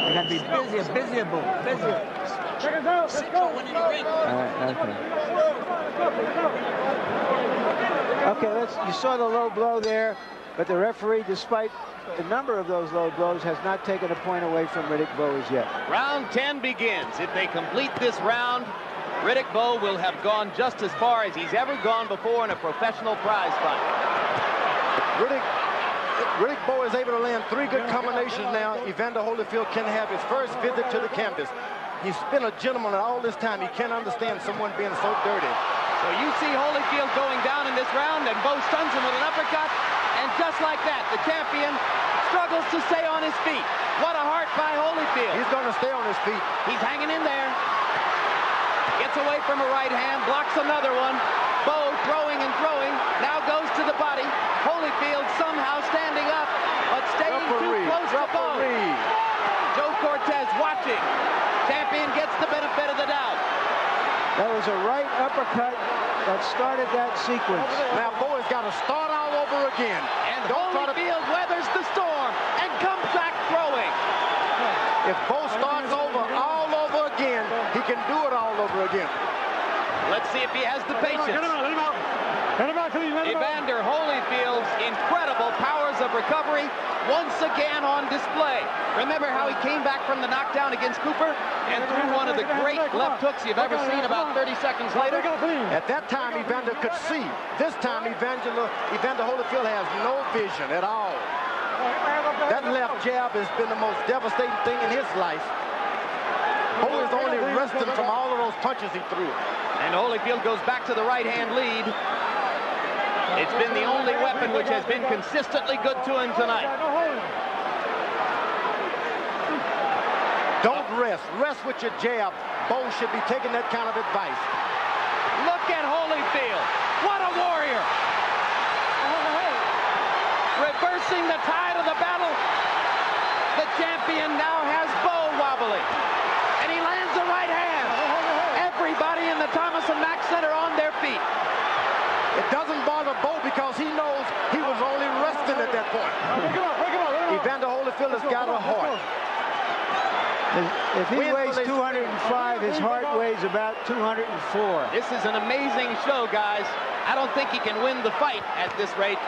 S8: You gotta be busier.
S7: Check us out, let's go.
S4: Okay, you saw the low blow there, but the referee, despite the number of those low blows, has not taken a point away from Riddick Bowe as yet.
S5: Round 10 begins. If they complete this round, Riddick Bowe will have gone just as far as he's ever gone before in a professional prize fight.
S6: Riddick Bowe is able to land 3 good combinations now. Evander Holyfield can have his first visit to the canvas. He's been a gentleman all this time. He can't understand someone being so dirty.
S5: So you see Holyfield going down in this round, and Bowe stuns him with an uppercut. And just like that, the champion struggles to stay on his feet. What a heart by Holyfield.
S6: He's going to stay on his feet.
S5: He's hanging in there. Gets away from a right hand, blocks another one. Bowe throwing and throwing, now goes to the body. Holyfield somehow standing up, but staying too close to Bowe. Joe Cortez watching. Champion gets the benefit of the doubt.
S4: That was a right uppercut that started that sequence.
S6: Now Bowe has got to start all over again.
S5: And Holyfield weathers the storm and comes back throwing.
S6: If Bowe starts over all over again, he can do it all over again.
S5: Let's see if he has the patience.
S7: Let him out.
S5: Evander Holyfield's incredible powers of recovery once again on display. Remember how he came back from the knockdown against Cooper and threw one of the great left hooks you've ever seen about 30 seconds later?
S6: At that time, Evander could see. This time, Evander Holyfield has no vision at all. That left jab has been the most devastating thing in his life. Bowe is only resting from all of those punches he threw.
S5: And Holyfield goes back to the right-hand lead. It's been the only weapon which has been consistently good to him tonight.
S6: Don't rest. Rest with your jab. Bowe should be taking that kind of advice.
S5: Look at Holyfield. What a warrior. Reversing the tide of the battle. The champion now has Bowe wobbling. And he lands a right hand. Everybody in the Thomas and Mack Center on their feet.
S6: It doesn't bother Bowe because he knows he was only resting at that point. Evander Holyfield has got a heart.
S4: If he weighs 205, his heart weighs about 204.
S5: This is an amazing show, guys. I don't think he can win the fight at this rate.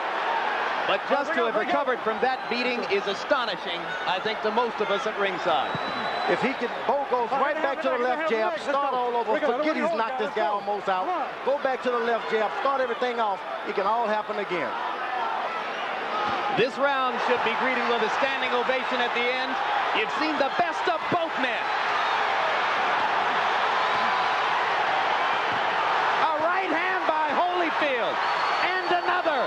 S5: But just to have recovered from that beating is astonishing, I think, to most of us at ringside.
S6: If he can, Bowe goes right back to the left jab, start all over, forget he's knocked this guy almost out. Go back to the left jab, start everything off. It can all happen again.
S5: This round should be greeted with a standing ovation at the end. You've seen the best of both men. A right hand by Holyfield, and another.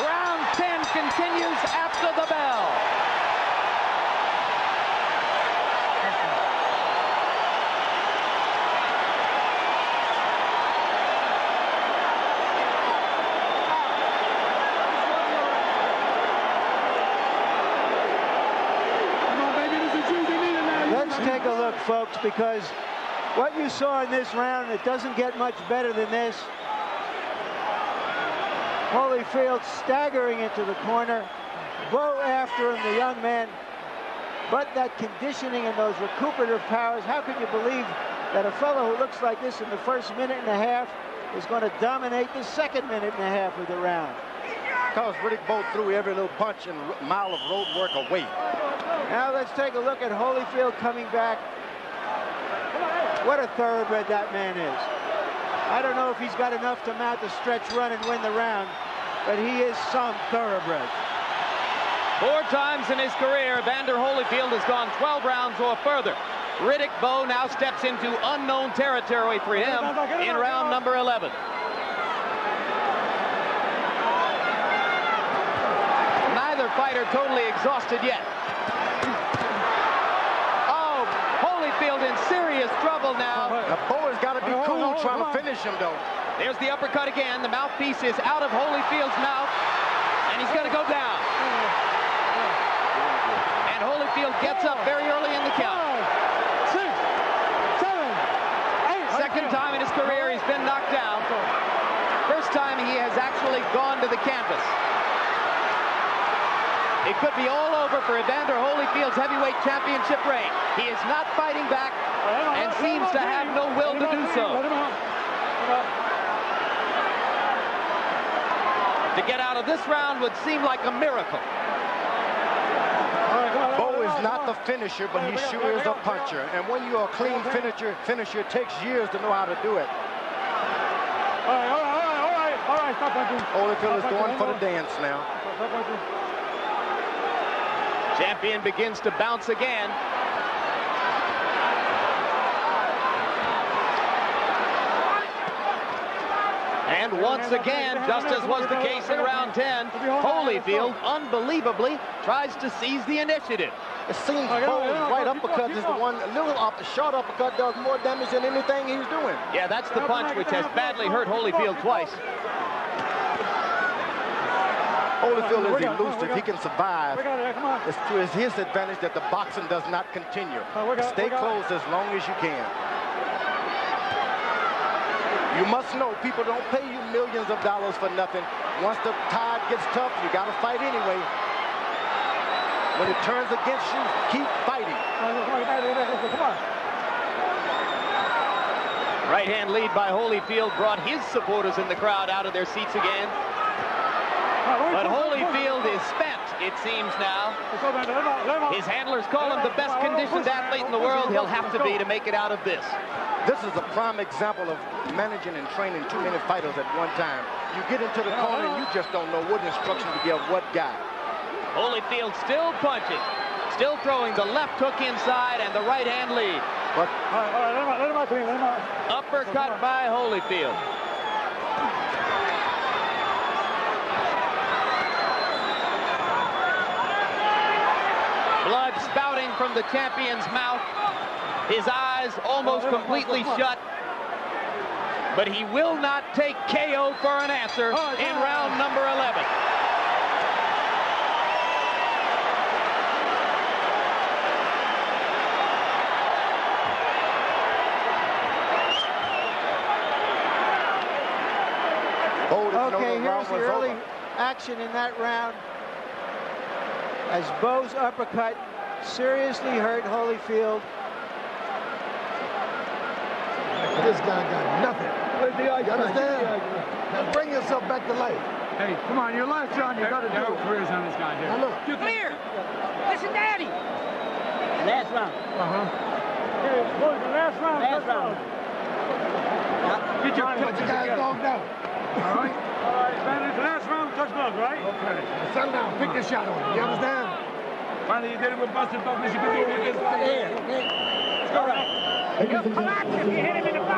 S5: Round 10 continues after the bell.
S4: Take a look, folks, because what you saw in this round, it doesn't get much better than this. Holyfield staggering into the corner. Bowe after him, the young man. But that conditioning and those recuperative powers, how can you believe that a fellow who looks like this in the first minute and a half is going to dominate the second minute and a half of the round?
S6: Because Riddick Bowe threw every little punch and mile of road work away.
S4: Now let's take a look at Holyfield coming back. What a thoroughbred that man is. I don't know if he's got enough to mount the stretch run and win the round, but he is some thoroughbred.
S5: 4 times in his career, Evander Holyfield has gone 12 rounds or further. Riddick Bowe now steps into unknown territory for him in round number 11. Neither fighter totally exhausted yet. Oh, Holyfield in serious trouble now.
S6: Now Bowe has got to be cool trying to finish him, though.
S5: There's the uppercut again. The mouthpiece is out of Holyfield's mouth, and he's going to go down. And Holyfield gets up very early in the count.
S7: 6, 7, 8.
S5: Second time in his career he's been knocked down. First time he has actually gone to the canvas. It could be all over for Evander Holyfield's heavyweight championship reign. He is not fighting back and seems to have no will to do so. To get out of this round would seem like a miracle.
S6: Bowe is not the finisher, but he sure is a puncher. And when you're a clean finisher, it takes years to know how to do it.
S7: All right, stop punching.
S6: Holyfield is going for the dance now.
S5: Champion begins to bounce again. And once again, just as was the case in round 10, Holyfield, unbelievably, tries to seize the initiative.
S6: It seems Bowe's right uppercut is the one, a little short uppercut does more damage than anything he's doing.
S5: Yeah, that's the punch which has badly hurt Holyfield twice.
S6: Holyfield is elusive. He can survive. It's to his advantage that the boxing does not continue. Stay close as long as you can. You must know people don't pay you millions of dollars for nothing. Once the tide gets tough, you got to fight anyway. When it turns against you, keep fighting.
S5: Right hand lead by Holyfield brought his supporters in the crowd out of their seats again. But Holyfield is spent, it seems now. His handlers call him the best conditioned athlete in the world. He'll have to be to make it out of this.
S6: This is a prime example of managing and training too many fighters at one time. You get into the corner and you just don't know what instruction to give what guy.
S5: Holyfield still punching, still throwing the left hook inside and the right hand lead.
S6: But
S5: uppercut by Holyfield. from the champion's mouth, his eyes almost completely shut. But he will not take KO for an answer in round number 11.
S4: Okay, here's the early action in that round. As Bowe's uppercut seriously hurt Holyfield.
S2: This guy got nothing. You understand? Now bring yourself back to life.
S7: Hey, come on, your lights on. You got to do careers on this guy here.
S2: Now look.
S8: You're clear. Listen, Daddy. Last round.
S7: Hey, boys, the last round.
S8: Last round.
S7: Get your
S2: guys dogged out.
S7: All right, man, it's the last round, touch gloves, right? Okay.
S2: Now settle down. Pick your shot on him. You understand?
S7: Finally, you did it with Buster Douglas. You can do it against
S8: Let's go right.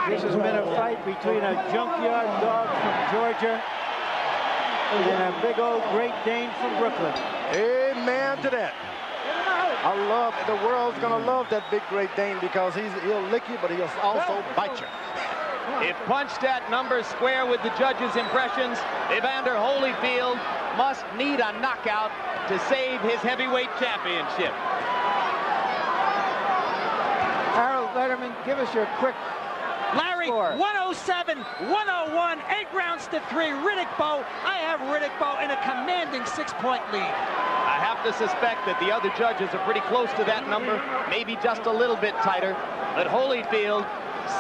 S4: This has been a fight between a junkyard dog from Georgia and a big old Great Dane from Brooklyn.
S6: Amen to that. The world's gonna love that big Great Dane because he'll lick you, but he'll also bite you.
S5: If punched at numbers square with the judges' impressions, Evander Holyfield must need a knockout to save his heavyweight championship.
S4: Harold Letterman, give us your quick
S9: Larry,
S4: score.
S9: 107, 101, 8 rounds to 3. Riddick Bowe. I have Riddick Bowe in a commanding 6-point lead.
S5: I have to suspect that the other judges are pretty close to that number, maybe just a little bit tighter. But Holyfield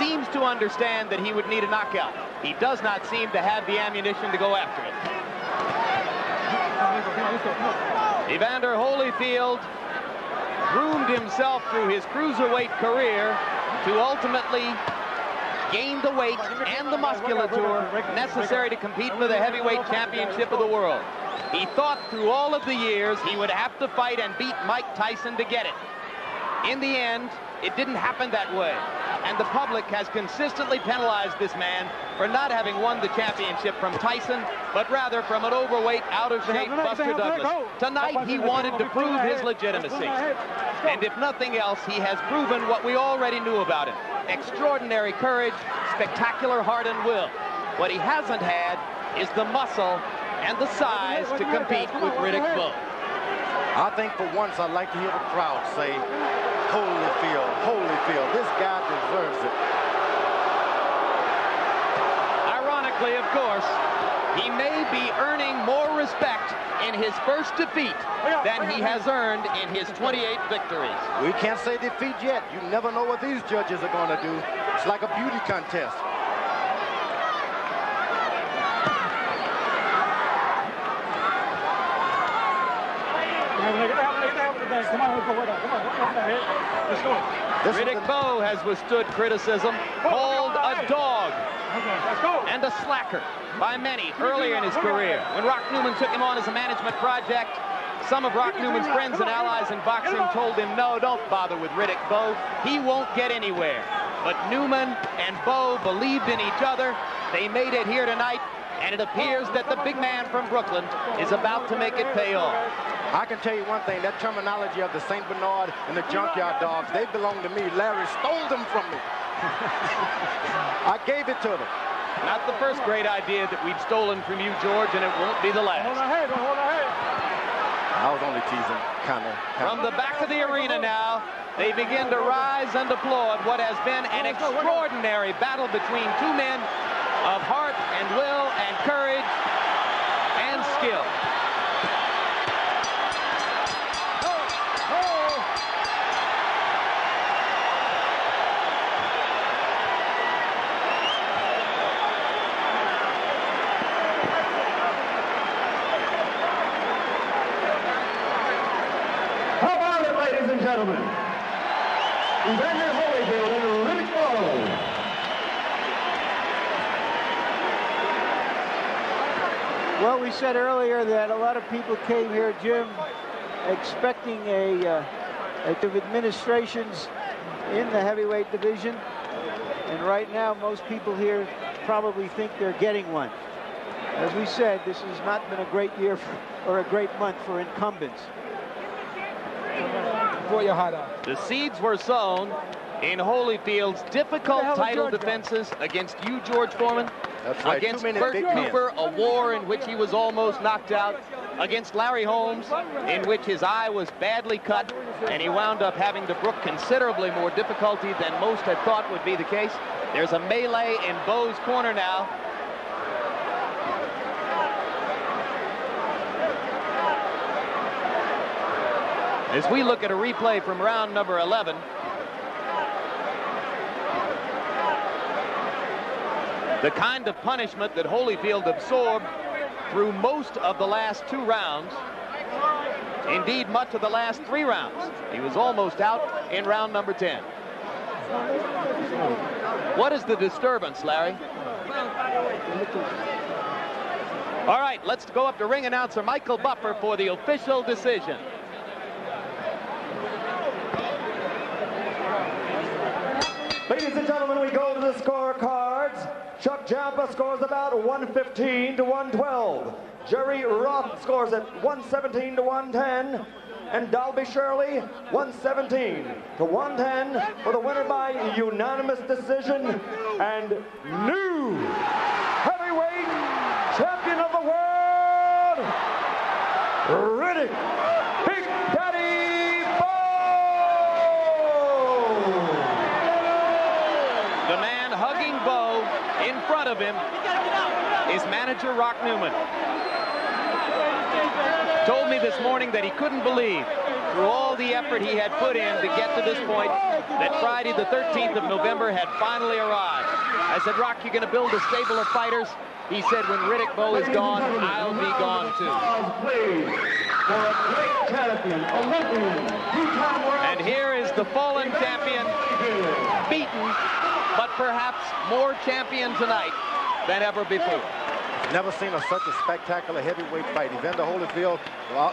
S5: seems to understand that he would need a knockout. He does not seem to have the ammunition to go after it. Evander Holyfield groomed himself through his cruiserweight career to ultimately gain the weight and the musculature necessary to compete for the heavyweight championship of the world. He thought through all of the years he would have to fight and beat Mike Tyson to get it. In the end, it didn't happen that way. And the public has consistently penalized this man for not having won the championship from Tyson, but rather from an overweight, out-of-shape Buster Douglas. Tonight, he wanted to prove his legitimacy. And if nothing else, he has proven what we already knew about him. Extraordinary courage, spectacular heart and will. What he hasn't had is the muscle and the size to compete with Riddick Bowe.
S6: I think for once I'd like to hear the crowd say, Holyfield, Holyfield, this guy deserves it.
S5: Ironically, of course, he may be earning more respect in his first defeat than he has earned in his 28 victories.
S6: We can't say defeat yet. You never know what these judges are going to do. It's like a beauty contest.
S5: Riddick Bowe has withstood criticism, called a dog and a slacker by many earlier in his career. When Rock Newman took him on as a management project, some of Rock Newman's friends and allies in boxing told him, no, don't bother with Riddick Bowe. He won't get anywhere. But Newman and Bowe believed in each other. They made it here tonight, and it appears that the big man from Brooklyn is about to make it pay off.
S6: I can tell you one thing, that terminology of the St. Bernard and the Junkyard Dogs, they belong to me. Larry stole them from me. I gave it to them.
S5: Not the first great idea that we've stolen from you, George, and it won't be the last.
S7: Hold ahead, hold ahead.
S6: I was only teasing, kind of.
S5: From the back of the arena now, they begin to rise and applaud what has been an extraordinary battle between two men of heart and will and courage and skill.
S1: How about it, ladies and gentlemen? Evander Holyfield and Riddick Bowe.
S4: Well, we said earlier that a lot of people came here, Jim, expecting administrations in the heavyweight division. And right now, most people here probably think they're getting one. As we said, this has not been a great year or a great month for incumbents.
S10: Pour your heart out.
S5: The seeds were sown in Holyfield's difficult title defenses against you, George Foreman.
S6: That's right.
S5: Against Bert Cooper, a war in which he was almost knocked out. Against Larry Holmes, in which his eye was badly cut, and he wound up having to brook considerably more difficulty than most had thought would be the case. There's a melee in Bowe's corner now. As we look at a replay from round number 11, the kind of punishment that Holyfield absorbed through most of the last 2 rounds, indeed much of the last 3 rounds. He was almost out in round number 10. What is the disturbance, Larry? All right, let's go up to ring announcer Michael Buffer for the official decision.
S1: Ladies and gentlemen, we go to the scorecards. Chuck Jampa scores about 115 to 112. Jerry Roth scores at 117 to 110. And Dalby Shirley, 117 to 110 for the winner by unanimous decision and new heavyweight champion of the world, Riddick Big Daddy Bowe.
S5: The man hugging Bowe in front of him is manager Rock Newman. Told me this morning that he couldn't believe, through all the effort he had put in to get to this point, that Friday the 13th of November had finally arrived. I said, Rock, you're going to build a stable of fighters? He said, when Riddick Bowe is gone, I'll be gone too. And here is the fallen champion, beaten, but perhaps more champion tonight than ever before.
S6: Never seen such a spectacular heavyweight fight. Evander Holyfield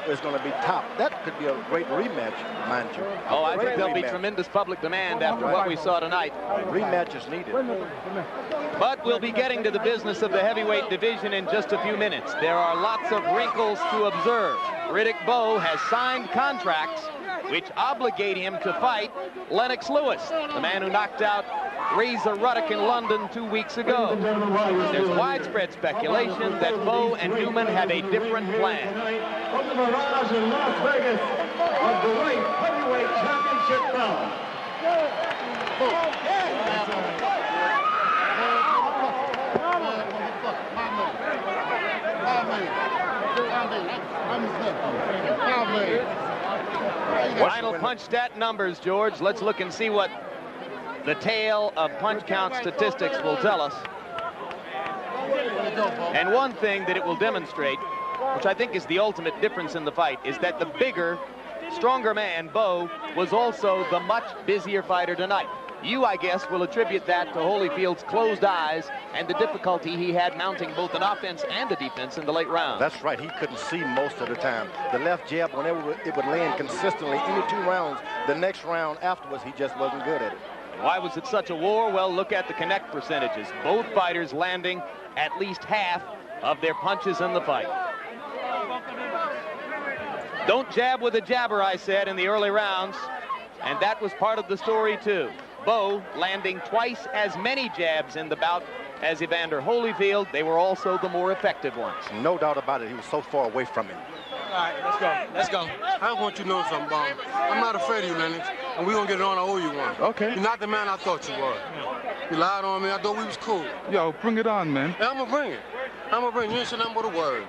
S6: is going to be top. That could be a great rematch, mind you.
S5: Oh, I think there'll be tremendous public demand after what we saw tonight.
S6: Rematch is needed.
S5: But we'll be getting to the business of the heavyweight division in just a few minutes. There are lots of wrinkles to observe. Riddick Bowe has signed contracts which obligate him to fight Lennox Lewis, the man who knocked out Razor Ruddock in London 2 weeks ago. There's widespread speculation that Bowe and Newman have a different plan.
S1: From the Mirage in Las Vegas, of the light heavyweight championship bout.
S5: Final punch stat numbers, George. Let's look and see what the tale of punch count statistics will tell us. And one thing that it will demonstrate, which I think is the ultimate difference in the fight, is that the bigger, stronger man, Bowe, was also the much busier fighter tonight. You, I guess, will attribute that to Holyfield's closed eyes and the difficulty he had mounting both an offense and a defense in the late rounds.
S6: That's right. He couldn't see most of the time. The left jab, whenever it would land consistently, any 2 rounds, the next round afterwards, he just wasn't good at it.
S5: Why was it such a war? Well, look at the connect percentages. Both fighters landing at least half of their punches in the fight. Don't jab with a jabber, I said in the early rounds, and that was part of the story too. Bowe landing twice as many jabs in the bout as Evander Holyfield. They were also the more effective ones.
S6: No doubt about it. He was so far away from him.
S11: All right, let's go. Let's go. I want you to know something, Bob. I'm not afraid of you, Lennox, and we're going to get it on. I owe you one.
S10: Okay.
S11: You're not the man I thought you were. You lied on me. I thought we was cool.
S10: Yo, bring it on, man.
S11: Hey, I'm going to bring it. I'm going to bring it. You ain't said nothing but a word.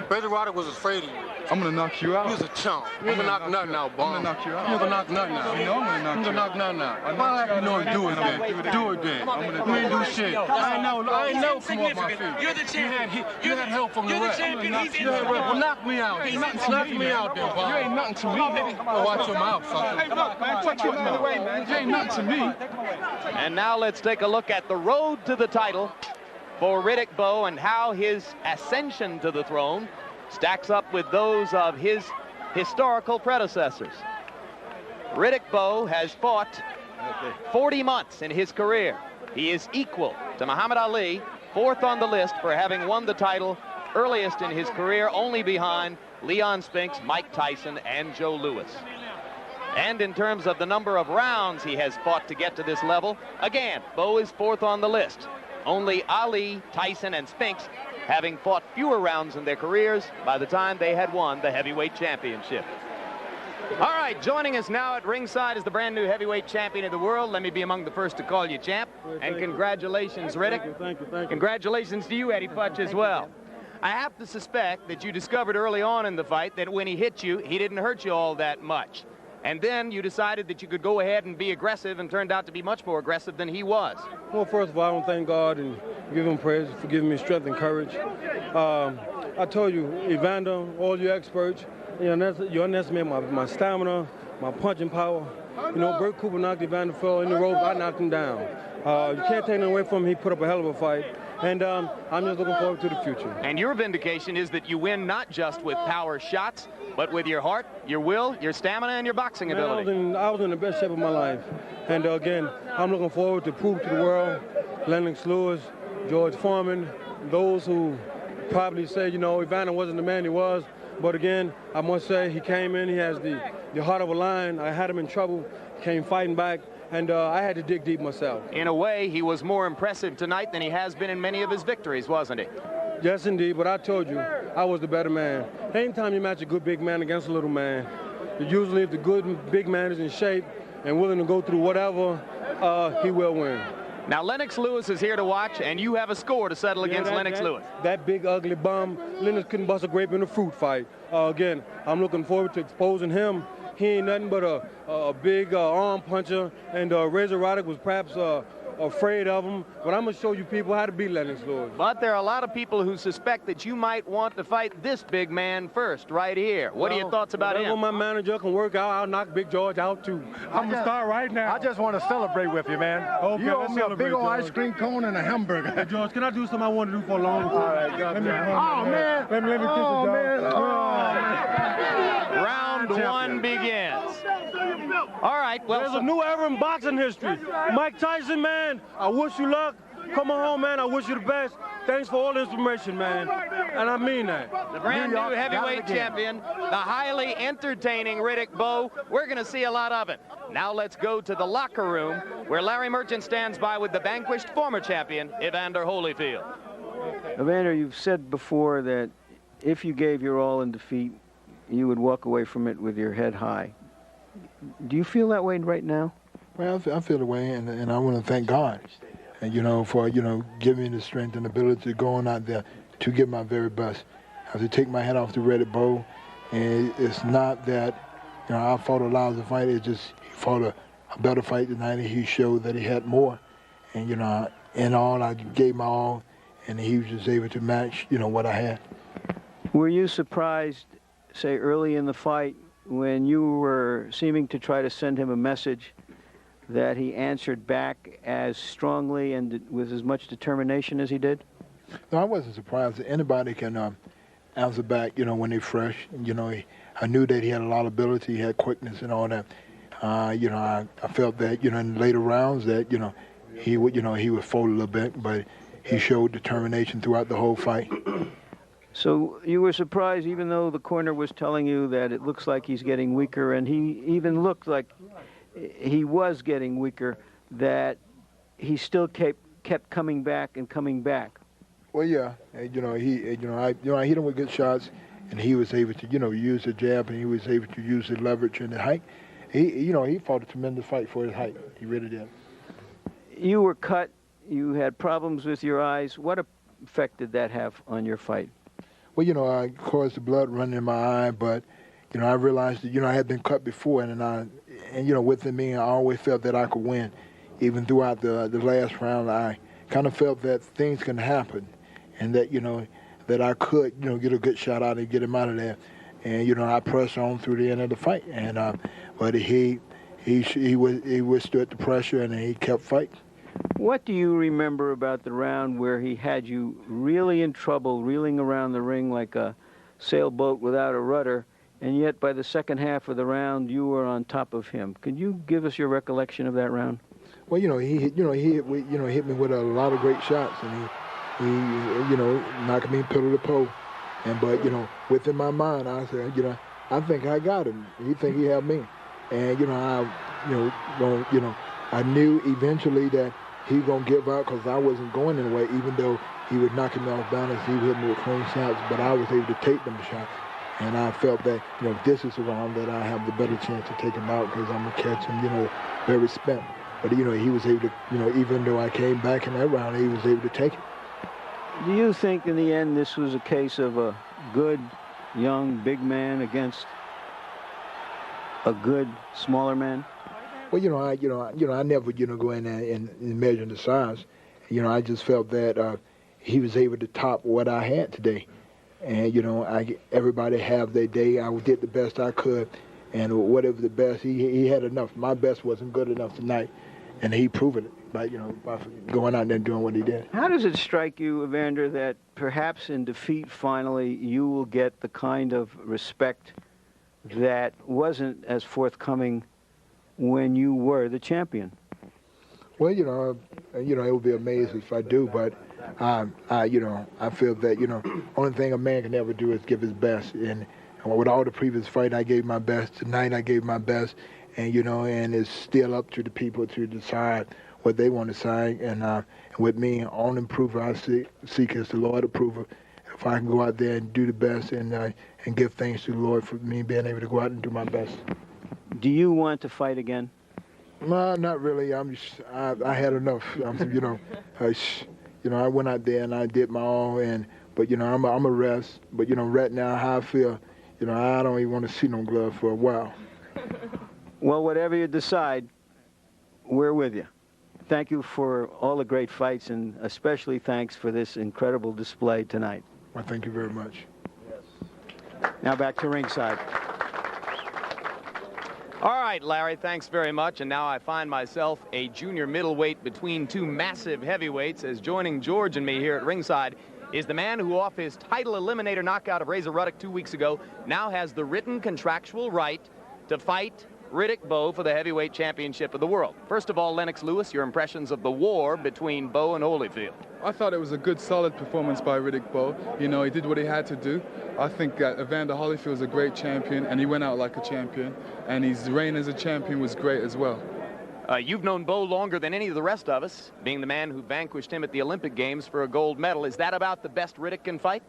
S11: Razor Ruddock was afraid of you.
S10: I'm going to knock you out.
S11: You was a chump. You ain't going to knock nothing out, Bob.
S10: I'm going to knock you out.
S11: You ain't going to knock nothing out.
S10: You know I'm going to knock you out.
S11: You're going to knock nothing out. Why like you know do it then? Do it then. You ain't do shit. I ain't never come off my feet.
S12: You're the champion.
S11: You had help from the ref. Well, knock me out. Knock me out there, Bob.
S10: You ain't nothing to me.
S11: Watch your mouth, sucker.
S10: Hey, look, man, touch you another way, man. You ain't nothing to me.
S5: And now let's take a look at the road to the title for Riddick Bowe and how his ascension to the throne stacks up with those of his historical predecessors. Riddick Bowe has fought 40 months in his career. He is equal to Muhammad Ali, 4th on the list for having won the title earliest in his career, only behind Leon Spinks, Mike Tyson, and Joe Louis. And in terms of the number of rounds he has fought to get to this level, again, Bowe is 4th on the list. Only Ali, Tyson, and Spinks having fought fewer rounds in their careers by the time they had won the heavyweight championship. All right, joining us now at ringside is the brand new heavyweight champion of the world. Let me be among the first to call you champ. And congratulations, Riddick.
S12: Thank you.
S5: Congratulations to you, Eddie Futch, as well. I have to suspect that you discovered early on in the fight that when he hit you, he didn't hurt you all that much. And then you decided that you could go ahead and be aggressive, and turned out to be much more aggressive than he was.
S12: Well, first of all, I want to thank God and give him praise for giving me strength and courage. I told you, Evander, all you experts, you underestimate my stamina, my punching power. You know, Bert Cooper knocked Evander Holyfield in the ropes. I knocked him down. You can't take nothing away from him. He put up a hell of a fight. And I'm just looking forward to the future.
S5: And your vindication is that you win not just with power shots, but with your heart, your will, your stamina, and your boxing ability.
S12: I was in the best shape of my life. And again, I'm looking forward to prove to the world, Lennox Lewis, George Foreman, those who probably say, you know, Evander wasn't the man he was. But again, I must say he came in, he has the heart of a lion. I had him in trouble, came fighting back. And I had to dig deep myself.
S5: In a way, he was more impressive tonight than he has been in many of his victories, wasn't he?
S12: Yes, indeed. But I told you, I was the better man. Anytime you match a good big man against a little man, usually if the good big man is in shape and willing to go through whatever, he will win.
S5: Now, Lennox Lewis is here to watch, and you have a score to settle against Lennox Lewis.
S12: That big, ugly bum, Lennox couldn't bust a grape in a fruit fight. Again, I'm looking forward to exposing him. He ain't nothing but a big arm puncher, and Razor Roddick was perhaps afraid of him. But I'm going to show you people how to beat Lennox Lewis.
S5: But there are a lot of people who suspect that you might want to fight this big man first, right here. What are your thoughts about him?
S12: When my manager can work out, I'll knock Big George out, too.
S13: I'm going to start right now.
S6: I just want to celebrate with you, man.
S13: Okay,
S6: you owe me a big old ice cream cone and a hamburger.
S12: Hey, George, can I do something I want to do for a long time?
S6: All right, God man.
S12: Let me kiss you, George.
S5: Round one begins. All right, well,
S12: there's a new era in boxing history. Mike Tyson, man, I wish you luck. Come on home, man. I wish you the best. Thanks for all the information, man. And I mean that.
S5: The brand new heavyweight champion, the highly entertaining Riddick Bowe. We're going to see a lot of it. Now let's go to the locker room where Larry Merchant stands by with the vanquished former champion, Evander Holyfield.
S4: Evander, you've said before that if you gave your all in defeat, you would walk away from it with your head high. Do you feel that way right now?
S2: Well, I feel the way, and I want to thank God, and for giving me the strength and ability to go on out there to give my very best. I have to take my hat off to Riddick Bowe, and it's not that I fought a lousy fight. It's just he fought a better fight tonight, and he showed that he had more. And in all, I gave my all, and he was just able to match what I had.
S4: Were you surprised, say early in the fight, when you were seeming to try to send him a message, that he answered back as strongly and with as much determination as he did?
S2: No, I wasn't surprised. Anybody can answer back, when they're fresh. I knew that he had a lot of ability, he had quickness and all that. I felt that, in later rounds that, he would fold a little bit, but he showed determination throughout the whole fight.
S4: So you were surprised, even though the corner was telling you that it looks like he's getting weaker, and he even looked like he was getting weaker, that he still kept coming back and coming back.
S2: Well, yeah, I hit him with good shots, and he was able to, use the jab, and he was able to use the leverage and the height. He fought a tremendous fight for his height. He really did.
S4: You were cut. You had problems with your eyes. What effect did that have on your fight?
S2: Well, I caused the blood running in my eye, but, I realized that, I had been cut before, and within me, I always felt that I could win. Even throughout the last round, I kind of felt that things can happen, and that, that I could, get a good shot out and get him out of there. And, I pressed on through the end of the fight, and but he withstood the pressure, and he kept fighting.
S4: What do you remember about the round where he had you really in trouble, reeling around the ring like a sailboat without a rudder, and yet by the second half of the round you were on top of him? Could you give us your recollection of that round?
S2: Well, he hit me with a lot of great shots, and he knocked me pillar to post. But within my mind, I said, I think I got him. He think he had me. And I knew eventually that he was gonna give up because I wasn't going anywhere, even though he was knocking me off balance. He hit me with clean shots, but I was able to take them shots. And I felt that, this is a round that I have the better chance to take him out because I'm gonna catch him, very spent. But he was able to, even though I came back in that round, he was able to take it.
S4: Do you think in the end this was a case of a good, young, big man against a good, smaller man?
S2: Well, I never, go in there and measure the size. I just felt that he was able to top what I had today. And, everybody have their day. I did the best I could. And whatever the best, he had enough. My best wasn't good enough tonight. And he proved it by going out there and doing what he did.
S4: How does it strike you, Evander, that perhaps in defeat finally you will get the kind of respect that wasn't as forthcoming when you were the champion?
S2: Well, it would be amazing if I do, but I feel that, only thing a man can ever do is give his best. And with all the previous fight, I gave my best. Tonight, I gave my best. And, and it's still up to the people to decide what they want to decide. And with me, only improver I seek is the Lord approval. If I can go out there and do the best and give thanks to the Lord for me being able to go out and do my best.
S4: Do you want to fight again?
S2: No, not really. I had enough. I went out there and I did my all. But I'm a rest. But right now how I feel, I don't even want to see no glove for a while.
S4: Well, whatever you decide, we're with you. Thank you for all the great fights, and especially thanks for this incredible display tonight.
S2: Well, thank you very much.
S4: Yes. Now back to ringside.
S5: All right, Larry, thanks very much. And now I find myself a junior middleweight between two massive heavyweights, as joining George and me here at ringside is the man who, off his title eliminator knockout of Razor Ruddock 2 weeks ago, now has the written contractual right to fight Riddick Bowe for the heavyweight championship of the world. First of all, Lennox Lewis, your impressions of the war between Bowe and Holyfield.
S10: I thought it was a good, solid performance by Riddick Bowe. He did what he had to do. I think Evander Holyfield is a great champion, and he went out like a champion. And his reign as a champion was great as well.
S5: You've known Bowe longer than any of the rest of us, being the man who vanquished him at the Olympic Games for a gold medal. Is that about the best Riddick can fight?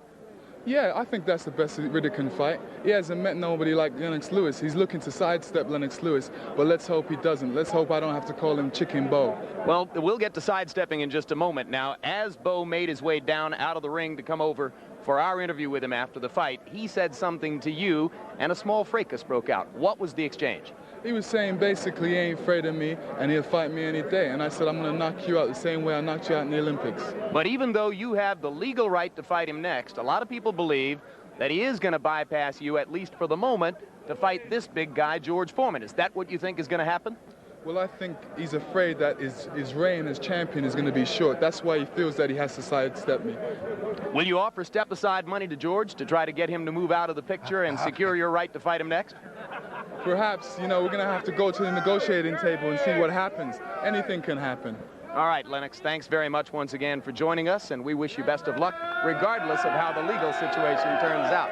S10: Yeah, I think that's the best Riddick can fight. He hasn't met nobody like Lennox Lewis. He's looking to sidestep Lennox Lewis, but let's hope he doesn't. Let's hope I don't have to call him Chicken Bowe.
S5: Well, we'll get to sidestepping in just a moment. Now, as Bowe made his way down out of the ring to come over for our interview with him after the fight, he said something to you, and a small fracas broke out. What was the exchange?
S10: He was saying basically he ain't afraid of me and he'll fight me any day. And I said, I'm going to knock you out the same way I knocked you out in the Olympics.
S5: But even though you have the legal right to fight him next, a lot of people believe that he is going to bypass you, at least for the moment, to fight this big guy, George Foreman. Is that what you think is going to happen?
S10: Well, I think he's afraid that his reign as champion is going to be short. That's why he feels that he has to sidestep me.
S5: Will you offer step-aside money to George to try to get him to move out of the picture and secure your right to fight him next?
S10: Perhaps, we're going to have to go to the negotiating table and see what happens. Anything can happen.
S5: All right, Lennox, thanks very much once again for joining us, and we wish you best of luck, regardless of how the legal situation turns out.